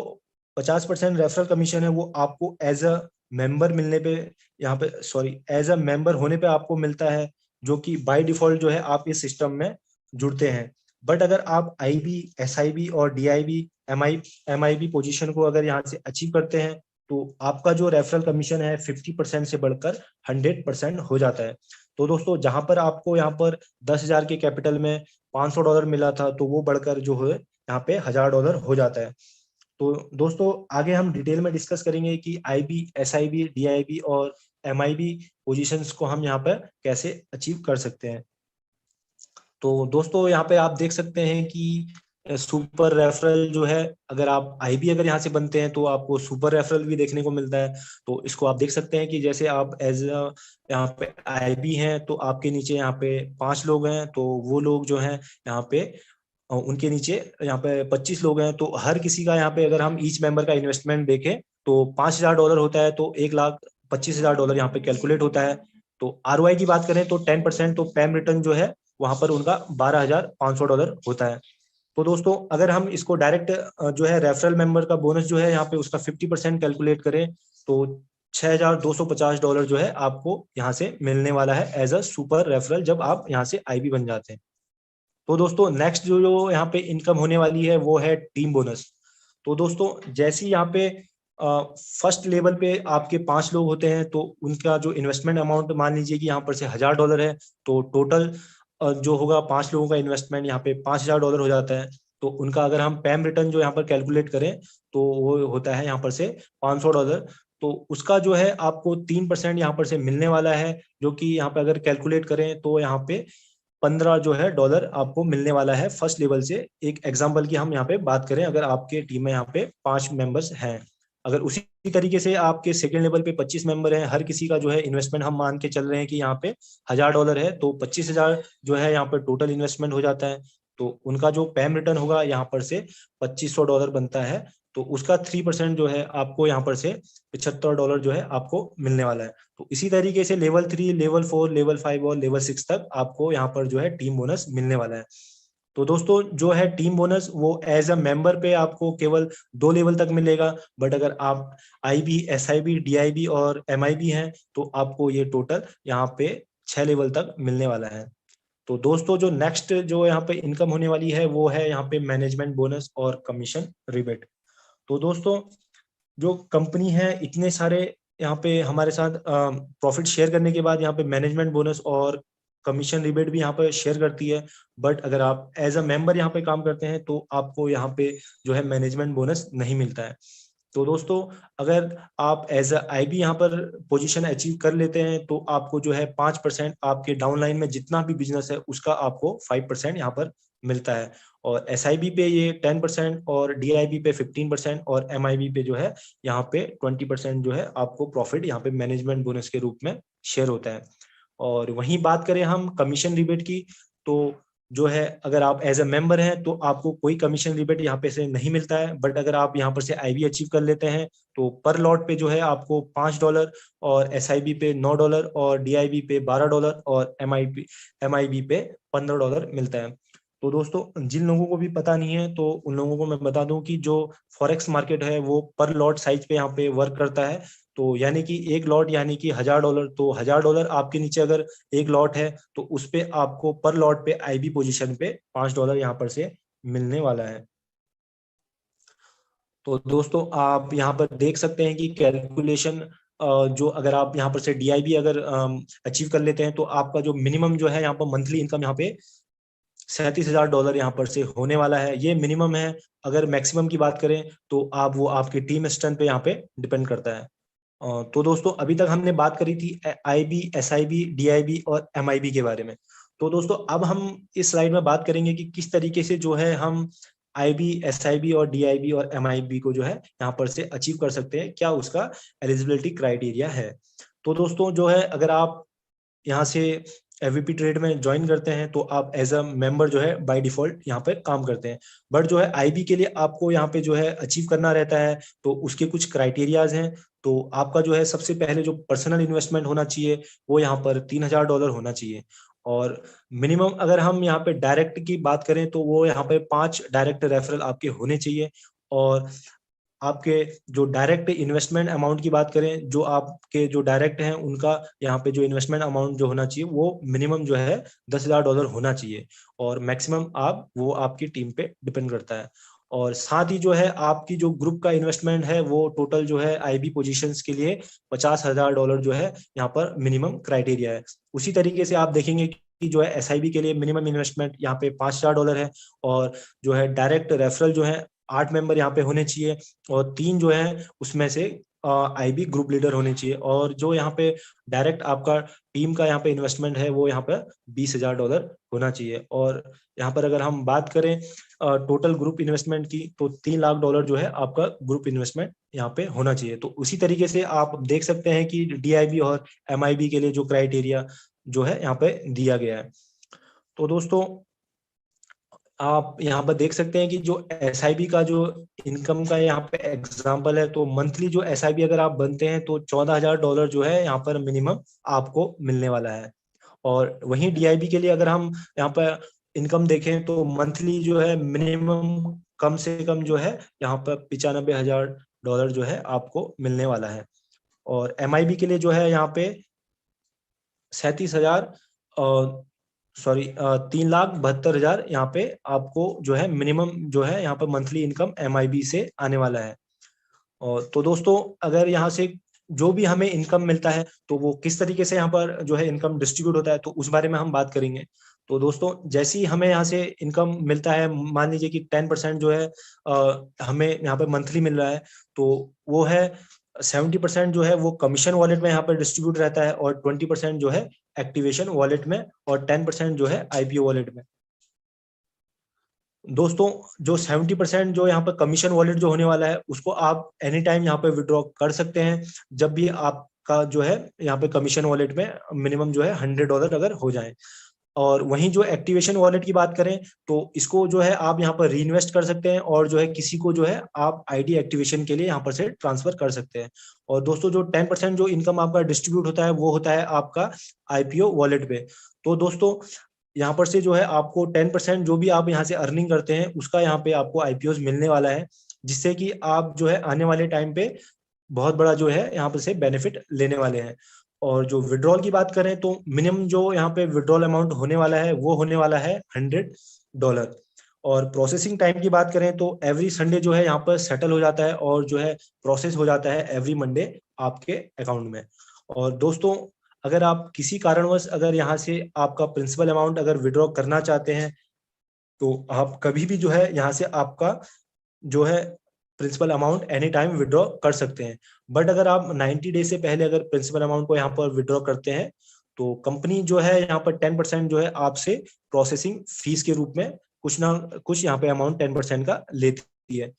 50% रेफरल कमीशन है वो आपको एज अ मेंबर मिलने पे यहाँ पे एज अ मेंबर होने पे आपको मिलता है, जो कि बाय डिफॉल्ट जो है आप इस सिस्टम में जुड़ते हैं। बट अगर आप IB, SIB और DIB, MIB पोजीशन को अगर यहाँ से अचीव करते हैं तो आपका जो रेफरल कमीशन है 50% से बढ़कर 100% हो जाता है। तो दोस्तों जहां पर आपको यहाँ पर 10,000 के कैपिटल में $500 मिला था तो वो बढ़कर जो है यहाँ पे $1,000 हो जाता है। तो दोस्तों आगे हम डिटेल में डिस्कस करेंगे कि IB, SIB, DIB और MIB पोजीशंस को हम यहाँ पर कैसे अचीव कर सकते हैं। तो दोस्तों यहाँ पे आप देख सकते हैं कि सुपर रेफरल जो है, अगर आप IB अगर यहाँ से बनते हैं तो आपको सुपर रेफरल भी देखने को मिलता है। तो इसको आप देख सकते हैं कि जैसे आप एज यहाँ पे IB हैं तो आपके नीचे यहाँ पे 5 लोग हैं, तो वो लोग जो हैं यहाँ पे उनके नीचे यहाँ पे 25 लोग हैं। तो हर किसी का यहाँ पे अगर हम ईच मेंबर का इन्वेस्टमेंट देखें तो $5,000 होता है, तो $1,25,000 यहाँ पे कैलकुलेट होता है। तो ROI की बात करें तो 10%, तो पैम रिटर्न जो है वहां पर उनका $12,500 होता है। तो दोस्तों अगर हम इसको डायरेक्ट जो है रेफरल मेंबर का बोनस जो है यहाँ पे उसका 50% कैलकुलेट करें तो $6,250 जो है आपको यहाँ से मिलने वाला है एज अ सुपर रेफरल, जब आप यहाँ से IB बन जाते हैं। तो दोस्तों नेक्स्ट जो यहाँ पे इनकम होने वाली है वो है टीम बोनस। तो दोस्तों जैसे यहाँ पे फर्स्ट लेवल पे आपके 5 लोग होते हैं तो उनका जो इन्वेस्टमेंट अमाउंट मान लीजिए कि यहाँ पर से $1,000 है, तो टोटल जो होगा 5 लोगों का इन्वेस्टमेंट यहाँ पे $5,000 हो जाता है। तो उनका अगर हम पैम रिटर्न जो यहाँ पर कैलकुलेट करें तो वो होता है यहाँ पर से $500। तो उसका जो है आपको 3% यहाँ पर से मिलने वाला है, जो कि यहाँ पे अगर कैलकुलेट करें तो यहाँ पे 15 जो है डॉलर आपको मिलने वाला है फर्स्ट लेवल से। एक एग्जांपल की हम यहाँ पे बात करें, अगर आपके टीम में यहाँ पे 5 मेंबर्स हैं, अगर उसी तरीके से आपके सेकेंड लेवल पे 25 मेंबर हैं, हर किसी का जो है इन्वेस्टमेंट हम मान के चल रहे हैं कि यहाँ पे $1,000 है, तो 25,000 जो है यहाँ पे टोटल इन्वेस्टमेंट हो जाता है। तो उनका जो पैम रिटर्न होगा यहाँ पर से $2500 बनता है, तो उसका 3% जो है आपको यहाँ पर से $75 जो है आपको मिलने वाला है। तो इसी तरीके से लेवल 3, लेवल 4, लेवल 5 और लेवल 6 तक आपको यहाँ पर जो है टीम बोनस मिलने वाला है। तो दोस्तों जो है टीम बोनस वो एज अ मेंबर पे आपको केवल 2 लेवल तक मिलेगा, बट अगर आप आईबी, एसआईबी, डीआईबी और एमआईबी हैं तो आपको ये टोटल यहाँ पे 6 लेवल तक मिलने वाला है। तो दोस्तों जो नेक्स्ट जो यहाँ पे इनकम होने वाली है वो है यहाँ पे मैनेजमेंट बोनस और कमीशन रिबेट। तो दोस्तों जो कंपनी है इतने सारे यहाँ पे हमारे साथ प्रॉफिट शेयर करने के बाद यहाँ पे मैनेजमेंट बोनस और कमीशन रिबेट भी यहाँ पे शेयर करती है, बट अगर आप एज अ मेंबर यहाँ पे काम करते हैं तो आपको यहाँ पे जो है मैनेजमेंट बोनस नहीं मिलता है। तो दोस्तों अगर आप एज अ आईबी यहाँ पर पोजीशन अचीव कर लेते हैं तो आपको जो है 5% आपके डाउनलाइन में जितना भी बिजनेस है उसका आपको 5% यहाँ पर मिलता है। और एसआईबी पे ये 10% और डीआईबी पे 15% और एमआईबी पे जो है यहाँ पे 20% जो है आपको प्रॉफिट यहाँ पे मैनेजमेंट बोनस के रूप में शेयर होता है। और वहीं बात करें हम कमीशन रिबेट की, तो जो है अगर आप एज अ मेंबर हैं तो आपको कोई कमीशन रिबेट यहाँ पे से नहीं मिलता है, बट अगर आप यहाँ पर से आईबी अचीव कर लेते हैं तो पर लॉट पे जो है आपको $5 और एसआईबी पे $9 और डीआईबी पे $12 और एमआईबी पे $15 मिलता है। तो दोस्तों जिन लोगों को भी पता नहीं है तो उन लोगों को मैं बता दूं कि जो फॉरेक्स मार्केट है वो पर लॉट साइज पे यहाँ पे वर्क करता है। तो यानी कि एक लॉट यानी कि $1000, तो $1000 आपके नीचे अगर एक लॉट है तो उस पे आपको पर लॉट पे आईबी पोजीशन पे $5 यहाँ पर से मिलने वाला है। तो दोस्तों आप यहाँ पर देख सकते हैं कि कैलकुलेशन जो अगर आप यहाँ पर से डीआईबी अगर अचीव कर लेते हैं तो आपका जो मिनिमम जो है यहाँ पर मंथली इनकम यहाँ पे $37,000 यहाँ पर से होने वाला है। ये मिनिमम है, अगर मैक्सिमम की बात करें तो आप वो आपकी टीम स्ट्रेंथ पे यहाँ पे डिपेंड करता है। तो दोस्तों अभी तक हमने बात करी थी आईबी, एसआईबी, डीआईबी और एमआईबी के बारे में। तो दोस्तों अब हम इस स्लाइड में बात करेंगे कि किस तरीके से जो है हम आईबी, एसआईबी और डीआईबी और एमआईबी को जो है यहाँ पर से अचीव कर सकते हैं, क्या उसका एलिजिबिलिटी क्राइटेरिया है। तो दोस्तों जो है अगर आप यहाँ से एवीपी ट्रेड में ज्वाइन करते हैं तो आप एज अ मेंबर जो है बाय डिफॉल्ट यहाँ पे काम करते हैं, बट जो है आईबी के लिए आपको यहाँ पे जो है अचीव करना रहता है, तो उसके कुछ क्राइटेरियाज हैं। तो आपका जो है सबसे पहले जो पर्सनल इन्वेस्टमेंट होना चाहिए वो यहाँ पर $3000 होना चाहिए। और मिनिमम अगर हम यहाँ पे डायरेक्ट की बात करें तो वो यहाँ पे 5 डायरेक्ट रेफरल आपके होने चाहिए। और आपके जो डायरेक्ट इन्वेस्टमेंट अमाउंट की बात करें, जो आपके जो डायरेक्ट हैं उनका यहाँ पे जो इन्वेस्टमेंट अमाउंट जो होना चाहिए वो मिनिमम जो है $10,000 होना चाहिए, और मैक्सिमम आप वो आपकी टीम पे डिपेंड करता है। और साथ ही जो है आपकी जो ग्रुप का इन्वेस्टमेंट है वो टोटल जो है आईबी पोजीशंस के लिए $50,000 जो है यहाँ पर मिनिमम क्राइटेरिया है। उसी तरीके से आप देखेंगे कि जो है एसआईबी के लिए मिनिमम इन्वेस्टमेंट यहाँ पे $5,000 है, और जो है डायरेक्ट रेफरल जो है 8 मेंबर यहाँ पे होने चाहिए, और 3 जो है उसमें से आईबी ग्रुप लीडर होने चाहिए। और जो यहाँ पे डायरेक्ट आपका टीम का यहाँ पे इन्वेस्टमेंट है वो यहाँ पे $20,000 होना चाहिए। और यहाँ पर अगर हम बात करें टोटल ग्रुप इन्वेस्टमेंट की तो $3 लाख जो है आपका ग्रुप इन्वेस्टमेंट यहाँ पे होना चाहिए। तो उसी तरीके से आप देख सकते हैं कि डीआईबी और एमआईबी के लिए जो क्राइटेरिया जो है यहाँ पे दिया गया है। तो दोस्तों आप यहाँ पर देख सकते हैं कि जो एसआईबी का जो इनकम का यहाँ पे एग्जांपल है, तो मंथली जो एसआईबी अगर आप बनते हैं तो $14,000 जो है यहाँ पर मिनिमम आपको मिलने वाला है। और वहीं डीआईबी के लिए अगर हम यहाँ पर इनकम देखें तो मंथली जो है मिनिमम कम से कम जो है यहाँ पर $95,000 जो है आपको मिलने वाला है। और एमआईबी के लिए जो है यहाँ पे 37,000 सॉरी 3,72,000 यहाँ पे आपको जो है मिनिमम जो है यहाँ पर मंथली इनकम एमआईबी से आने वाला है। और तो दोस्तों अगर यहाँ से जो भी हमें इनकम मिलता है तो वो किस तरीके से यहाँ पर जो है इनकम डिस्ट्रीब्यूट होता है तो उस बारे में हम बात करेंगे। तो जैसे ही हमें यहाँ से इनकम मिलता है, मान लीजिए कि 10% जो है हमें यहाँ पे मंथली मिल रहा है, तो वो है 70% जो है वो कमीशन वॉलेट में यहाँ पर डिस्ट्रीब्यूट रहता है, और 20% जो है एक्टिवेशन वॉलेट में, और 10% जो है आईपीओ वॉलेट में। दोस्तों जो 70% जो यहाँ पर कमीशन वॉलेट जो होने वाला है उसको आप एनी टाइम यहाँ पे विड्रॉ कर सकते हैं, जब भी आपका जो है यहाँ पे कमीशन वॉलेट में मिनिमम जो है $100 अगर हो जाए। और वहीं जो एक्टिवेशन वॉलेट की बात करें तो इसको जो है आप यहाँ पर री इन्वेस्ट कर सकते हैं, और जो है किसी को जो है आप आईडी एक्टिवेशन के लिए यहाँ पर से ट्रांसफर कर सकते हैं। और दोस्तों जो 10% जो इनकम आपका डिस्ट्रीब्यूट होता है वो होता है आपका आईपीओ वॉलेट पे। तो दोस्तों यहाँ पर से जो है आपको 10% जो भी आप यहाँ से अर्निंग करते हैं उसका यहाँ पे आपको आईपीओ मिलने वाला है, जिससे कि आप जो है आने वाले टाइम पे बहुत बड़ा जो है यहाँ पर से बेनिफिट लेने वाले हैं। और जो विड्रॉल की बात करें तो मिनिमम जो यहाँ पे विड्रॉल अमाउंट होने वाला है वो होने वाला है $100। और प्रोसेसिंग टाइम की बात करें तो एवरी संडे जो है यहाँ पर सेटल हो जाता है, और जो है प्रोसेस हो जाता है एवरी मंडे आपके अकाउंट में। और दोस्तों अगर आप किसी कारणवश अगर यहाँ से आपका प्रिंसिपल अमाउंट अगर विड्रॉ करना चाहते हैं तो आप कभी भी जो है यहाँ से आपका जो है principal amount any time withdraw कर सकते हैं। बट अगर आप 90 डे से पहले अगर प्रिंसिपल अमाउंट को यहाँ पर विड्रॉ करते हैं तो कंपनी जो है यहाँ पर 10% जो है आपसे प्रोसेसिंग फीस के रूप में कुछ ना कुछ यहाँ पे अमाउंट 10% का लेती है।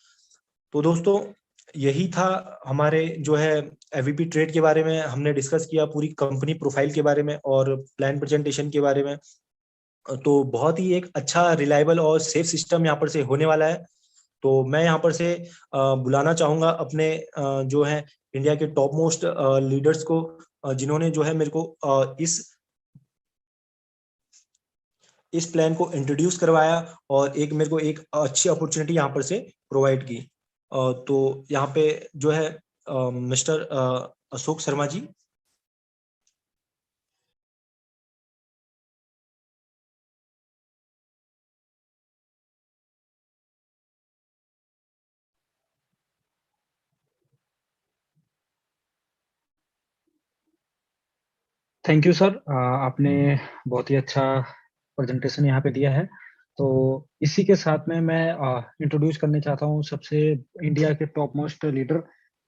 तो दोस्तों यही था हमारे जो है एवीपी ट्रेड के बारे में, हमने डिस्कस किया पूरी कंपनी प्रोफाइल के बारे में और प्लान प्रेजेंटेशन के बारे में। तो बहुत ही एक अच्छा रिलायबल और सेफ सिस्टम यहाँ पर से होने वाला है। तो मैं यहाँ पर से बुलाना चाहूंगा अपने जो है इंडिया के टॉप मोस्ट लीडर्स को, जिन्होंने जो है मेरे को इस प्लान को इंट्रोड्यूस करवाया और एक मेरे को एक अच्छी अपॉर्चुनिटी यहाँ पर से प्रोवाइड की। तो यहाँ पे जो है mister Ashok Sharma ji. Thank you sir, आपने बहुत ही अच्छा प्रेजेंटेशन यहाँ पे दिया है। तो इसी के साथ में मैं इंट्रोड्यूस करना चाहता हूँ सबसे इंडिया के top most leader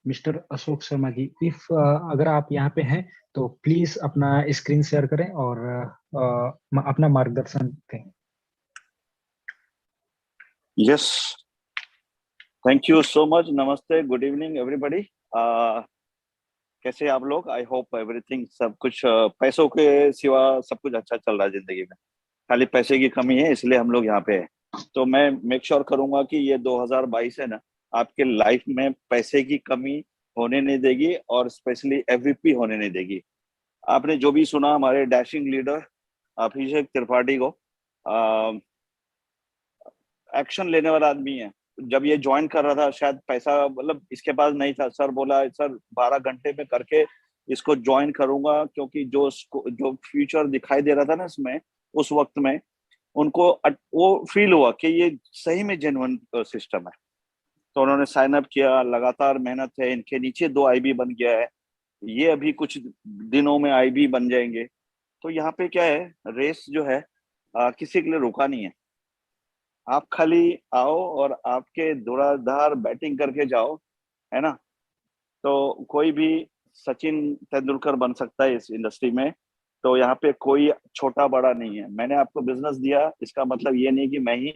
mister Ashok Sharma ji. If अगर आप यहाँ पे हैं तो प्लीज अपना स्क्रीन शेयर करें और अपना मार्गदर्शन दें। Yes, thank you so much. नमस्ते, गुड इवनिंग एवरीबॉडी। कैसे आप लोग? आई होप एवरीथिंग, सब कुछ पैसों के सिवा सब कुछ अच्छा चल रहा है जिंदगी में। खाली पैसे की कमी है, इसलिए हम लोग यहाँ पे हैं। तो मैं मेक श्योर करूंगा कि ये 2022 है ना, आपके लाइफ में पैसे की कमी होने नहीं देगी, और स्पेशली एवरीपी होने नहीं देगी। आपने जो भी सुना हमारे डैशिंग लीडर अभिषेक त्रिपाठी को, एक्शन लेने वाला आदमी है। जब ये ज्वाइन कर रहा था शायद पैसा मतलब इसके पास नहीं था। सर बोला सर 12 घंटे में करके इसको ज्वाइन करूंगा, क्योंकि जो फ्यूचर दिखाई दे रहा था ना इसमें उस वक्त में, उनको वो फील हुआ कि ये सही में जेन्युइन सिस्टम है। तो उन्होंने साइन अप किया, लगातार मेहनत है। इनके नीचे 2 आईबी बन गया है, ये अभी कुछ दिनों में आईबी बन जाएंगे। तो यहाँ पे क्या है, रेस जो है किसी के लिए रुका नहीं है। आप खाली आओ और आपके धुआंधार बैटिंग करके जाओ, है ना। तो कोई भी सचिन तेंदुलकर बन सकता है इस इंडस्ट्री में। तो यहाँ पे कोई छोटा बड़ा नहीं है। मैंने आपको बिजनेस दिया, इसका मतलब ये नहीं कि मैं ही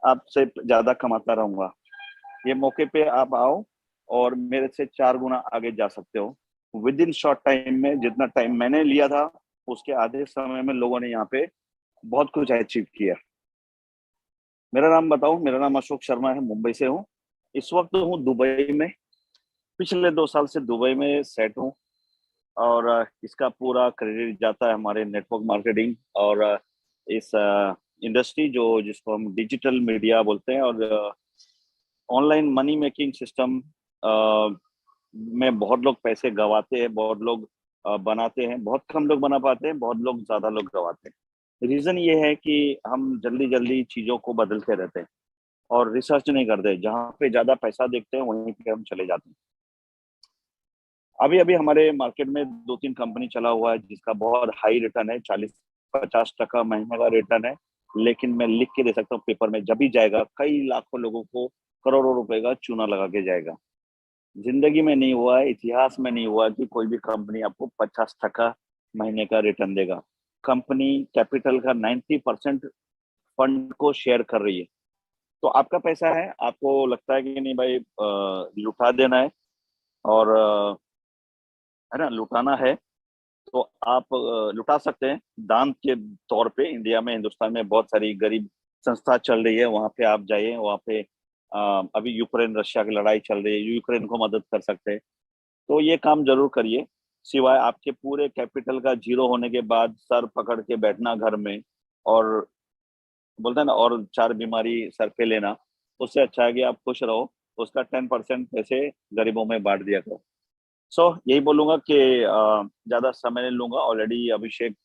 आपसे ज्यादा कमाता रहूंगा। ये मौके पे आप आओ और मेरे से 4 गुना आगे जा सकते हो विद इन शॉर्ट टाइम में। जितना टाइम मैंने लिया था उसके आधे समय में लोगों ने यहाँ पे बहुत कुछ अचीव किया। मेरा नाम बताऊं, मेरा नाम अशोक शर्मा है, मुंबई से हूँ। इस वक्त हूँ दुबई में। पिछले 2 साल से दुबई में सेट हूँ, और इसका पूरा क्रेडिट जाता है हमारे नेटवर्क मार्केटिंग और इस इंडस्ट्री जो जिसको हम डिजिटल मीडिया बोलते हैं, और ऑनलाइन मनी मेकिंग सिस्टम में बहुत लोग पैसे गवाते हैं, बहुत लोग बनाते हैं। बहुत कम लोग बना पाते हैं, बहुत लोग ज्यादा लोग गवाते हैं। रीजन ये है कि हम जल्दी जल्दी चीजों को बदलते रहते हैं और रिसर्च नहीं करते। जहाँ पे ज्यादा पैसा देखते हैं वहीं पे हम चले जाते हैं। अभी अभी हमारे मार्केट में 2-3 कंपनी चला हुआ है जिसका बहुत हाई रिटर्न है, 40-50% महीने का रिटर्न है। लेकिन मैं लिख के दे सकता हूँ पेपर में, जब भी जाएगा कई लाखों लोगों को करोड़ों रुपए का चूना लगा के जाएगा। जिंदगी में नहीं हुआ है, इतिहास में नहीं हुआ है कि कोई भी कंपनी आपको 50% महीने का रिटर्न देगा। कंपनी कैपिटल का 90% फंड को शेयर कर रही है। तो आपका पैसा है, आपको लगता है कि नहीं भाई लुटा देना है और है ना, लुटाना है, तो आप लुटा सकते हैं दान के तौर पे। इंडिया में, हिंदुस्तान में बहुत सारी गरीब संस्था चल रही है, वहां पे आप जाइए। वहां पे अभी यूक्रेन रशिया की लड़ाई चल रही है, यूक्रेन को मदद कर सकते हैं। तो ये काम जरूर करिए। सिवाय आपके पूरे कैपिटल का जीरो होने के बाद सर पकड़ के बैठना घर में, और बोलते हैं ना, और चार बीमारी सर पे लेना, उससे अच्छा है कि आप खुश रहो। उसका 10% पैसे गरीबों में बांट दिया करो। यही बोलूंगा कि ज्यादा समय नहीं लूंगा। ऑलरेडी अभिषेक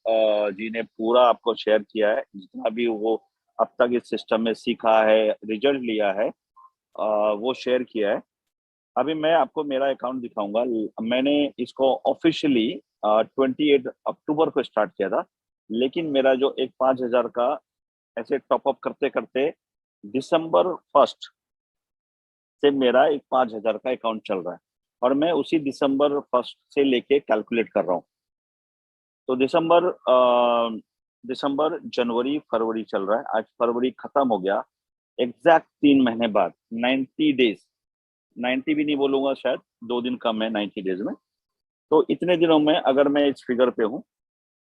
जी ने पूरा आपको शेयर किया है, जितना भी वो अब तक इस सिस्टम में सीखा है, रिजल्ट लिया है, वो शेयर किया है। अभी मैं आपको मेरा अकाउंट दिखाऊंगा। मैंने इसको ऑफिशियली 28 अक्टूबर को स्टार्ट किया था, लेकिन मेरा जो एक 5,000 का ऐसे टॉपअप करते करते दिसंबर 1 से मेरा एक 5,000 का अकाउंट चल रहा है, और मैं उसी दिसंबर 1 से लेके कैलकुलेट कर रहा हूँ। तो दिसंबर, जनवरी, फरवरी चल रहा है। आज फरवरी खत्म हो गया। एग्जैक्ट 3 महीने बाद, 90 डेज, 90 भी नहीं बोलूंगा, शायद 2 दिन कम है 90 डेज में। तो इतने दिनों में अगर मैं इस फिगर पे हूँ,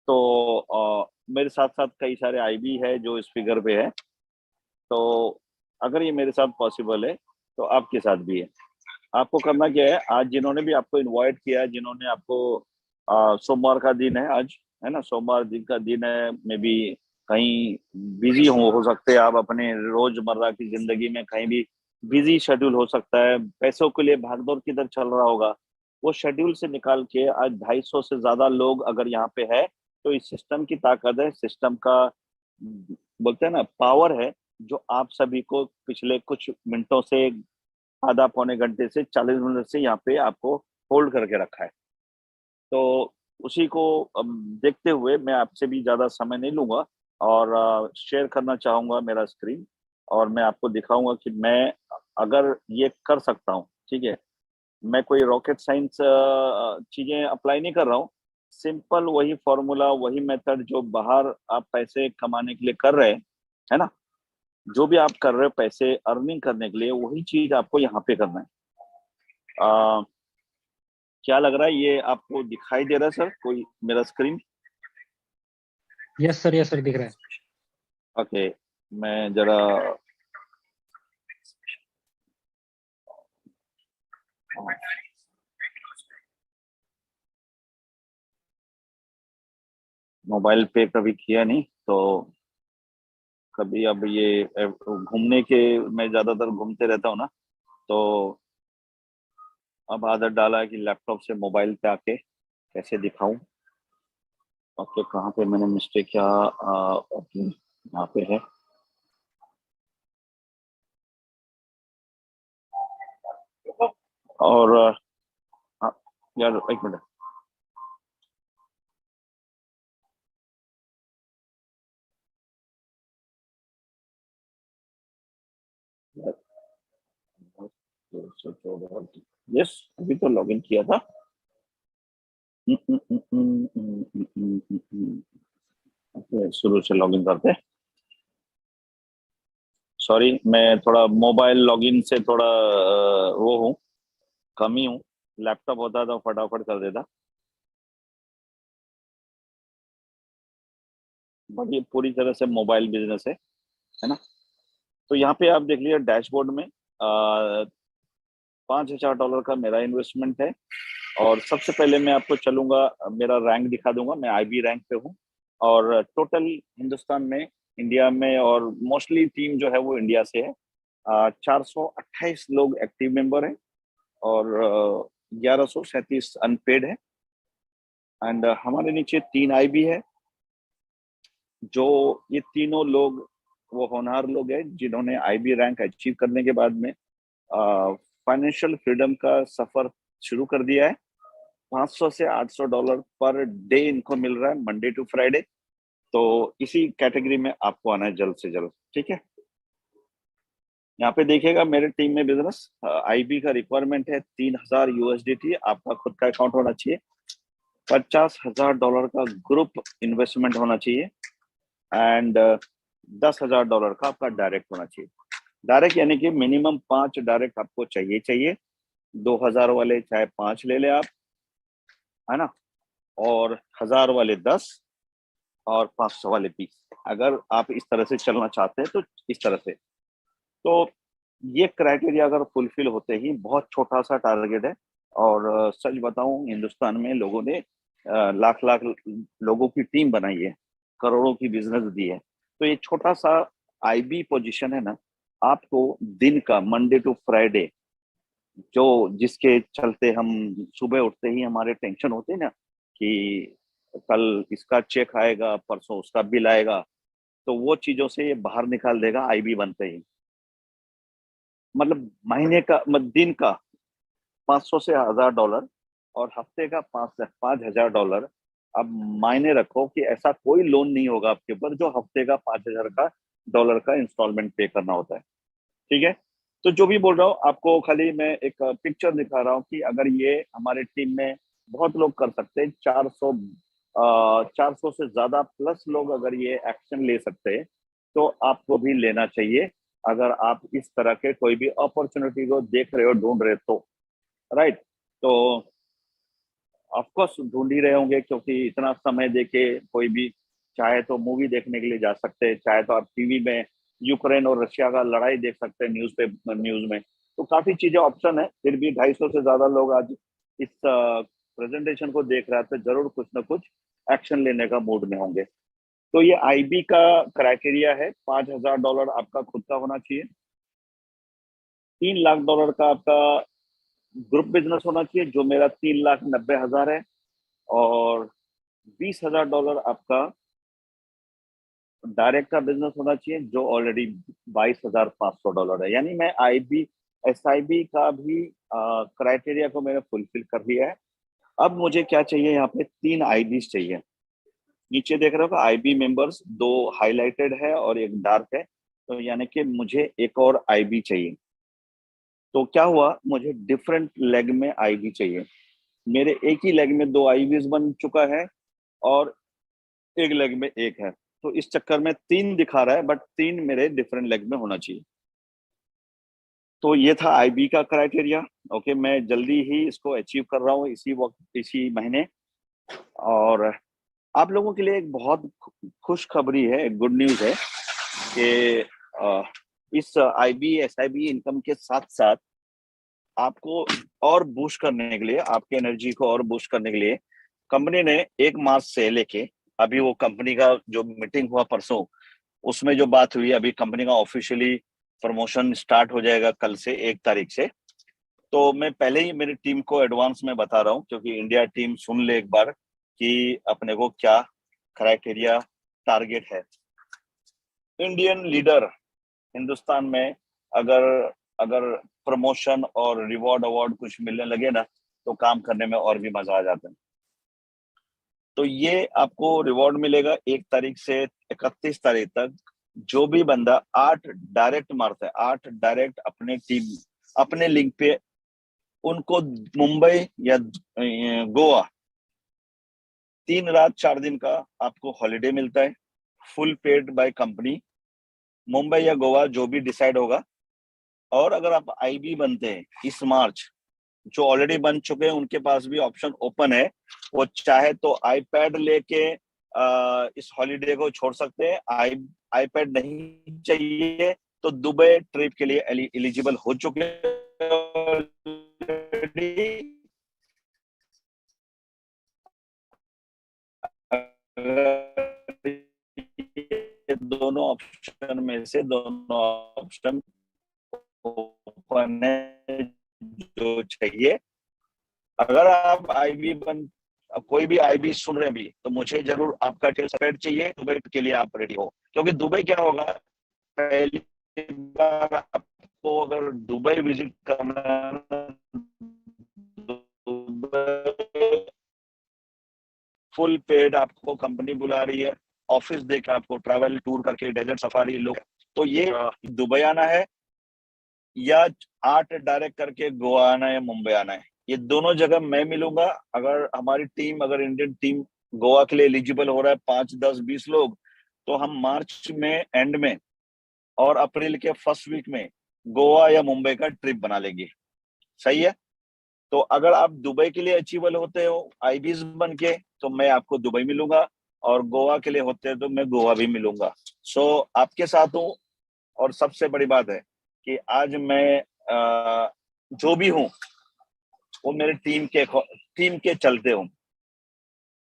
तो मेरे साथ साथ कई सारे आईबी है जो इस फिगर पे है। तो अगर ये मेरे साथ पॉसिबल है, तो आपके साथ भी है। आपको करना क्या है, आज जिन्होंने भी आपको इनवाइट किया है, जिन्होंने आपको सोमवार का दिन है आज, है ना, सोमवार दिन का दिन है, मे बी कहीं बिजी हो सकते हैं आप अपने रोजमर्रा की जिंदगी में, कहीं भी बिजी शेड्यूल हो सकता है, पैसों के लिए भागदौड़ किधर चल रहा होगा। वो शेड्यूल से निकाल के आज 250 से ज्यादा लोग अगर यहाँ पे है, तो इस सिस्टम की ताकत है, सिस्टम का बोलते हैं ना पावर है, जो आप सभी को पिछले कुछ मिनटों से, आधा पौने घंटे से 40 मिनट से यहाँ पे आपको होल्ड करके रखा है। तो उसी को देखते हुए मैं आपसे भी ज्यादा समय नहीं लूंगा, और शेयर करना चाहूंगा मेरा स्क्रीन, और मैं आपको दिखाऊंगा कि मैं अगर ये कर सकता हूँ। ठीक है, मैं कोई रॉकेट साइंस चीजें अप्लाई नहीं कर रहा हूँ। सिंपल वही फॉर्मूला, वही मेथड जो बाहर आप पैसे कमाने के लिए कर रहे हैं, है ना, जो भी आप कर रहे हो पैसे अर्निंग करने के लिए, वही चीज आपको यहाँ पे करना है। आ, क्या लग रहा है, ये आपको दिखाई दे रहा है सर कोई मेरा स्क्रीन? यस सर दिख रहा है। ओके, मैं जरा मोबाइल पे कभी किया नहीं, तो कभी अब ये घूमने के, मैं ज्यादातर घूमते रहता हूँ ना, तो अब आदत डाला है कि लैपटॉप से मोबाइल पे आके कैसे दिखाऊं। ओके, कहाँ पे मैंने मिस्टेक किया? ओके, यहाँ पे है। और हाँ, यार एक मिनट। यस, अभी तो लॉगिन किया था। ओके, शुरू से लॉगिन करते हैं। सॉरी, मैं थोड़ा मोबाइल लॉगिन से थोड़ा वो हूँ, कमी हूँ। लैपटॉप होता तो फटाफट कर देता, बट ये पूरी तरह से मोबाइल बिजनेस है ना। तो यहाँ पे आप देख लीजिए डैशबोर्ड में $5,000 का मेरा इन्वेस्टमेंट है। और सबसे पहले मैं आपको चलूंगा, मेरा रैंक दिखा दूंगा। मैं आईबी रैंक पे हूँ, और टोटल हिंदुस्तान में, इंडिया में, और मोस्टली टीम जो है वो इंडिया से है। 428 लोग एक्टिव मेंबर हैं, और 1137 अनपेड है। एंड हमारे नीचे 3 आईबी है। जो ये तीनों लोग वो होनहार लोग हैं जिन्होंने आईबी रैंक अचीव करने के बाद में फाइनेंशियल फ्रीडम का सफर शुरू कर दिया है। $500 से $800 पर डे इनको मिल रहा है, मंडे टू फ्राइडे। तो इसी कैटेगरी में आपको आना है जल्द से जल्द। ठीक है, यहाँ पे देखिएगा मेरे टीम में बिजनेस आईबी का रिक्वायरमेंट है 3,000 USDT। आपका खुद का अकाउंट होना चाहिए। $50,000 का ग्रुप इन्वेस्टमेंट होना चाहिए, एंड $10,000 का आपका डायरेक्ट होना चाहिए। डायरेक्ट यानी कि मिनिमम 5 डायरेक्ट आपको चाहिए। 2,000 वाले चाहे 5 ले ले आप, है ना। और 1000 वाले 10 और 500 वाले 20। अगर आप इस तरह से चलना चाहते हैं तो इस तरह से। तो ये क्राइटेरिया अगर फुलफिल होते ही, बहुत छोटा सा टारगेट है, और सच बताऊं हिंदुस्तान में लोगों ने लाख लाख लोगों की टीम बनाई है, करोड़ों की बिजनेस दी है। तो ये छोटा सा आईबी पोजीशन है ना, आपको दिन का मंडे टू फ्राइडे, जो जिसके चलते हम सुबह उठते ही हमारे टेंशन होते हैं ना कि कल इसका चेक आएगा, परसों उसका बिल आएगा, तो वो चीजों से ये बाहर निकाल देगा आईबी बनते ही। मतलब महीने का, मतलब दिन का 500 से $1000 और हफ्ते का 5,000 $5,000। अब मायने रखो कि ऐसा कोई लोन नहीं होगा आपके ऊपर जो हफ्ते का $5,000 का इंस्टॉलमेंट पे करना होता है। ठीक है। तो जो भी बोल रहा हूँ आपको, खाली मैं एक पिक्चर दिखा रहा हूँ कि अगर ये हमारे टीम में बहुत लोग कर सकते हैं, 400 से ज्यादा प्लस लोग अगर ये एक्शन ले सकते हैं, तो आपको भी लेना चाहिए। अगर आप इस तरह के कोई भी अपॉर्चुनिटी को देख रहे हो, ढूंढ रहे हो तो, राइट। तो ऑफकोर्स ढूंढ ही रहे होंगे, क्योंकि इतना समय देके कोई भी चाहे तो मूवी देखने के लिए जा सकते हैं, चाहे तो आप टीवी में यूक्रेन और रशिया का लड़ाई देख सकते हैं न्यूज में। तो काफी चीजें ऑप्शन है। फिर भी 250 से ज्यादा लोग आज इस प्रेजेंटेशन को देख रहे हैं, तो जरूर कुछ ना कुछ एक्शन लेने का मूड में होंगे। तो ये आईबी का क्राइटेरिया है, $5,000 आपका खुद का होना चाहिए, $3 लाख का आपका ग्रुप बिजनेस होना चाहिए, जो मेरा 3,90,000 है, और $20,000 आपका डायरेक्ट का बिजनेस होना चाहिए, जो ऑलरेडी $22,500 है। यानी मैं आईबी एसआईबी का भी क्राइटेरिया को मैंने फुलफिल कर लिया है। अब मुझे क्या चाहिए, यहाँ पे 3 आईबीज चाहिए। नीचे देख रहे हो आईबी मेंबर्स 2 हाईलाइटेड है और एक डार्क है, तो यानी कि मुझे एक और आईबी चाहिए। तो क्या हुआ, मुझे डिफरेंट लेग में आईबी चाहिए। मेरे एक ही लेग में 2 आईबीज बन चुका है और एक लेग में एक है, तो इस चक्कर में 3 दिखा रहा है, बट 3 मेरे डिफरेंट लेग में होना चाहिए। तो ये था आईबी का क्राइटेरिया। ओके, मैं जल्दी ही इसको अचीव कर रहा हूँ इसी वक्त, इसी महीने। और आप लोगों के लिए एक बहुत खुशखबरी है, गुड न्यूज है कि इस आईबी एसआईबी इनकम के साथ साथ आपको और बूस्ट करने के लिए, आपके एनर्जी को और बूस्ट करने के लिए, कंपनी ने 1 मार्च से लेके अभी, वो कंपनी का जो मीटिंग हुआ परसों, उसमें जो बात हुई, अभी कंपनी का ऑफिशियली प्रमोशन स्टार्ट हो जाएगा कल से 1 तारीख से। तो मैं पहले ही मेरी टीम को एडवांस में बता रहा हूँ, क्योंकि इंडिया टीम सुन ले एक बार कि अपने को क्या क्राइटेरिया टारगेट है। इंडियन लीडर हिंदुस्तान में अगर अगर प्रमोशन और रिवॉर्ड अवार्ड कुछ मिलने लगे ना, तो काम करने में और भी मजा आ जाता है। तो ये आपको रिवॉर्ड मिलेगा 1 तारीख से 31 तारीख तक। जो भी बंदा 8 डायरेक्ट मारता है, 8 डायरेक्ट अपने टीम, अपने लिंक पे, उनको मुंबई या गोवा 3 रात 4 दिन का आपको हॉलिडे मिलता है, full paid by company. Mumbai या गोवा जो भी डिसाइड होगा। और अगर आप आईबी बनते हैं इस मार्च, जो ऑलरेडी बन चुके हैं उनके पास भी ऑप्शन ओपन है, वो चाहे तो आईपैड लेके इस हॉलिडे को छोड़ सकते हैं। आईपैड नहीं चाहिए तो दुबई ट्रिप के लिए एलिजिबल हो चुके दोनों ऑप्शन में से दोनों ऑप्शन ओपन है, जो चाहिए। अगर आप आईबी बन, कोई भी आईबी सुन रहे भी, तो मुझे जरूर आपका सेपरेट चाहिए दुबई के लिए, आप रेडी हो। क्योंकि दुबई क्या होगा, पहली बार आपको अगर दुबई विजिट करना, फुल पेड आपको कंपनी बुला रही है, ऑफिस देकर आपको ट्रैवल टूर करके, डेजर्ट सफारी लोग, तो ये दुबई आना है या 8 डायरेक्ट करके गोवा आना है या मुंबई आना है, ये दोनों जगह मैं मिलूंगा। अगर हमारी टीम, अगर इंडियन टीम गोवा के लिए एलिजिबल हो रहा है 5, 10, 20 लोग, तो हम मार्च में एंड में और अप्रैल के फर्स्ट वीक में गोवा या मुंबई का ट्रिप बना लेंगे। सही है। तो अगर आप दुबई के लिए अचीवेबल होते हो आईबीज बन के, तो मैं आपको दुबई मिलूंगा, और गोवा के लिए होते हैं तो मैं गोवा भी मिलूंगा। सो आपके साथ हूँ। और सबसे बड़ी बात है कि आज मैं जो भी हूँ वो मेरे टीम के चलते हूँ।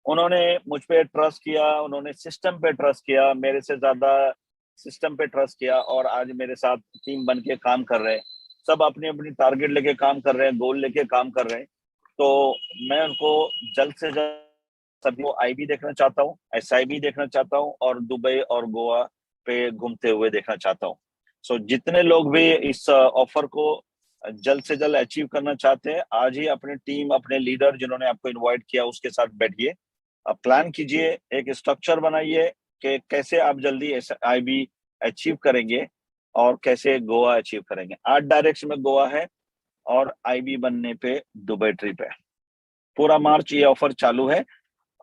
उन्होंने मुझ पे ट्रस्ट किया, उन्होंने सिस्टम पे ट्रस्ट किया, मेरे से ज्यादा सिस्टम पे ट्रस्ट किया, और आज मेरे साथ टीम बन के काम कर रहे हैं। सब अपनी अपनी टारगेट लेके काम कर रहे हैं, गोल लेके काम कर रहे हैं। तो मैं उनको जल्द से जल्द सभी को आईबी देखना चाहता हूँ, एसआईबी देखना चाहता हूँ, और दुबई और गोवा पे घूमते हुए देखना चाहता हूँ। सो जितने लोग भी इस ऑफर को जल्द से जल्द अचीव करना चाहते हैं, आज ही अपनी टीम, अपने लीडर जिन्होंने आपको इनवाइट किया उसके साथ बैठिए, प्लान कीजिए, एक स्ट्रक्चर बनाइए कि कैसे आप जल्दी आईबी अचीव करेंगे और कैसे गोवा अचीव करेंगे। 8 डायरेक्शन में गोवा है और आईबी बनने पे दुबई ट्रिप है। पूरा मार्च ये ऑफर चालू है।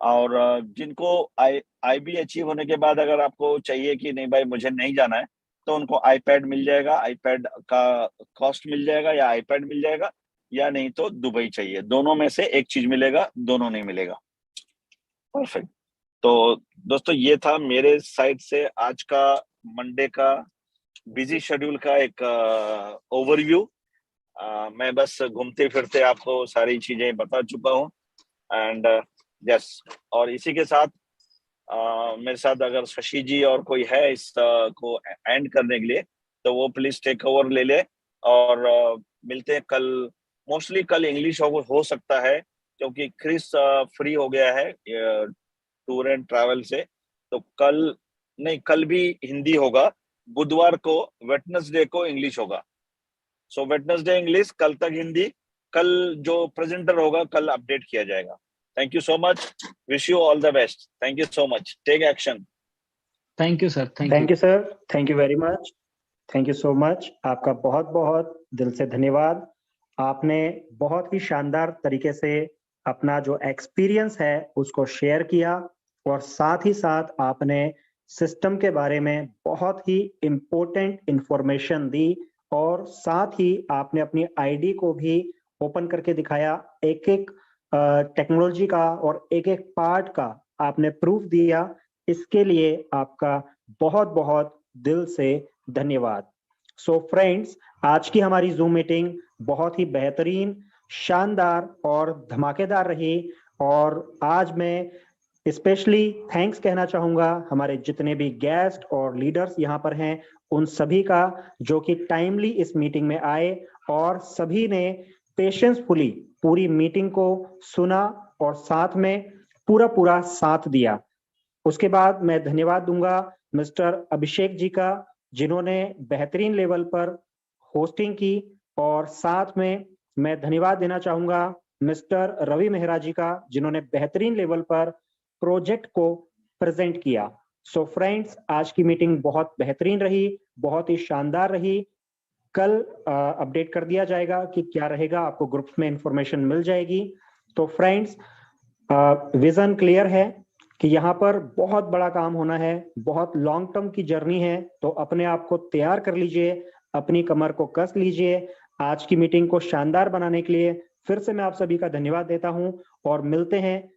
और जिनको आईबी अचीव होने के बाद अगर आपको चाहिए कि नहीं भाई मुझे नहीं जाना है, तो उनको आईपैड मिल जाएगा, आईपैड का कॉस्ट मिल जाएगा, या आईपैड मिल जाएगा, या नहीं तो दुबई चाहिए। दोनों में से एक चीज मिलेगा, दोनों नहीं मिलेगा। परफेक्ट। तो दोस्तों ये था मेरे साइड से आज का मंडे का बिजी शेड्यूल का एक ओवरव्यू। मैं बस घूमते फिरते आपको सारी चीजें बता चुका हूँ। एंड यस, और इसी के साथ मेरे साथ अगर शशि जी और कोई है इस को एंड करने के लिए, तो वो प्लीज टेक ओवर ले ले। और मिलते हैं कल। मोस्टली कल इंग्लिश हो सकता है, क्योंकि क्रिस फ्री हो गया है टूर एंड ट्रैवल से। तो कल नहीं, कल भी हिंदी होगा, बुधवार को वेडनेसडे को इंग्लिश होगा। सो वेडनेसडे इंग्लिश, कल तक हिंदी। कल जो प्रेजेंटर होगा कल अपडेट किया जाएगा। Thank you so much, wish you all the best. Thank you so much, take action. Thank you sir, thank you sir, thank you very much, thank you so much. आपका बहुत बहुत दिल से धन्यवाद। आपने बहुत ही शानदार तरीके से अपना जो एक्सपीरियंस है उसको शेयर किया, और साथ ही साथ आपने सिस्टम के बारे में बहुत ही इम्पोर्टेंट इंफॉर्मेशन दी, और साथ ही आपने अपनी आईडी को भी ओपन करके दिखाया। एक एक टेक्नोलॉजी का और एक एक पार्ट का आपने प्रूफ दिया। इसके लिए आपका बहुत बहुत दिल से धन्यवाद। सो फ्रेंड्स, आज की हमारी जूम मीटिंग बहुत ही बेहतरीन, शानदार और धमाकेदार रही। और आज मैं स्पेशली थैंक्स कहना चाहूंगा हमारे जितने भी गेस्ट और लीडर्स यहाँ पर हैं, उन सभी का, जो कि टाइमली इस मीटिंग में आए और सभी ने पेशेंसफुली पूरी मीटिंग को सुना और साथ में पूरा साथ दिया। उसके बाद मैं धन्यवाद दूंगा मिस्टर अभिषेक जी का, जिन्होंने बेहतरीन लेवल पर होस्टिंग की, और साथ में मैं धन्यवाद देना चाहूंगा मिस्टर रवि मेहरा जी का, जिन्होंने बेहतरीन लेवल पर प्रोजेक्ट को प्रेजेंट किया। सो फ्रेंड्स, आज की मीटिंग बहुत बेहतरीन रही, बहुत ही शानदार रही। कल अपडेट कर दिया जाएगा कि क्या रहेगा, आपको ग्रुप्स में इंफॉर्मेशन मिल जाएगी। तो फ्रेंड्स, विजन क्लियर है कि यहाँ पर बहुत बड़ा काम होना है, बहुत लॉन्ग टर्म की जर्नी है। तो अपने आप को तैयार कर लीजिए, अपनी कमर को कस लीजिए। आज की मीटिंग को शानदार बनाने के लिए फिर से मैं आप सभी का धन्यवाद देता हूं, और मिलते हैं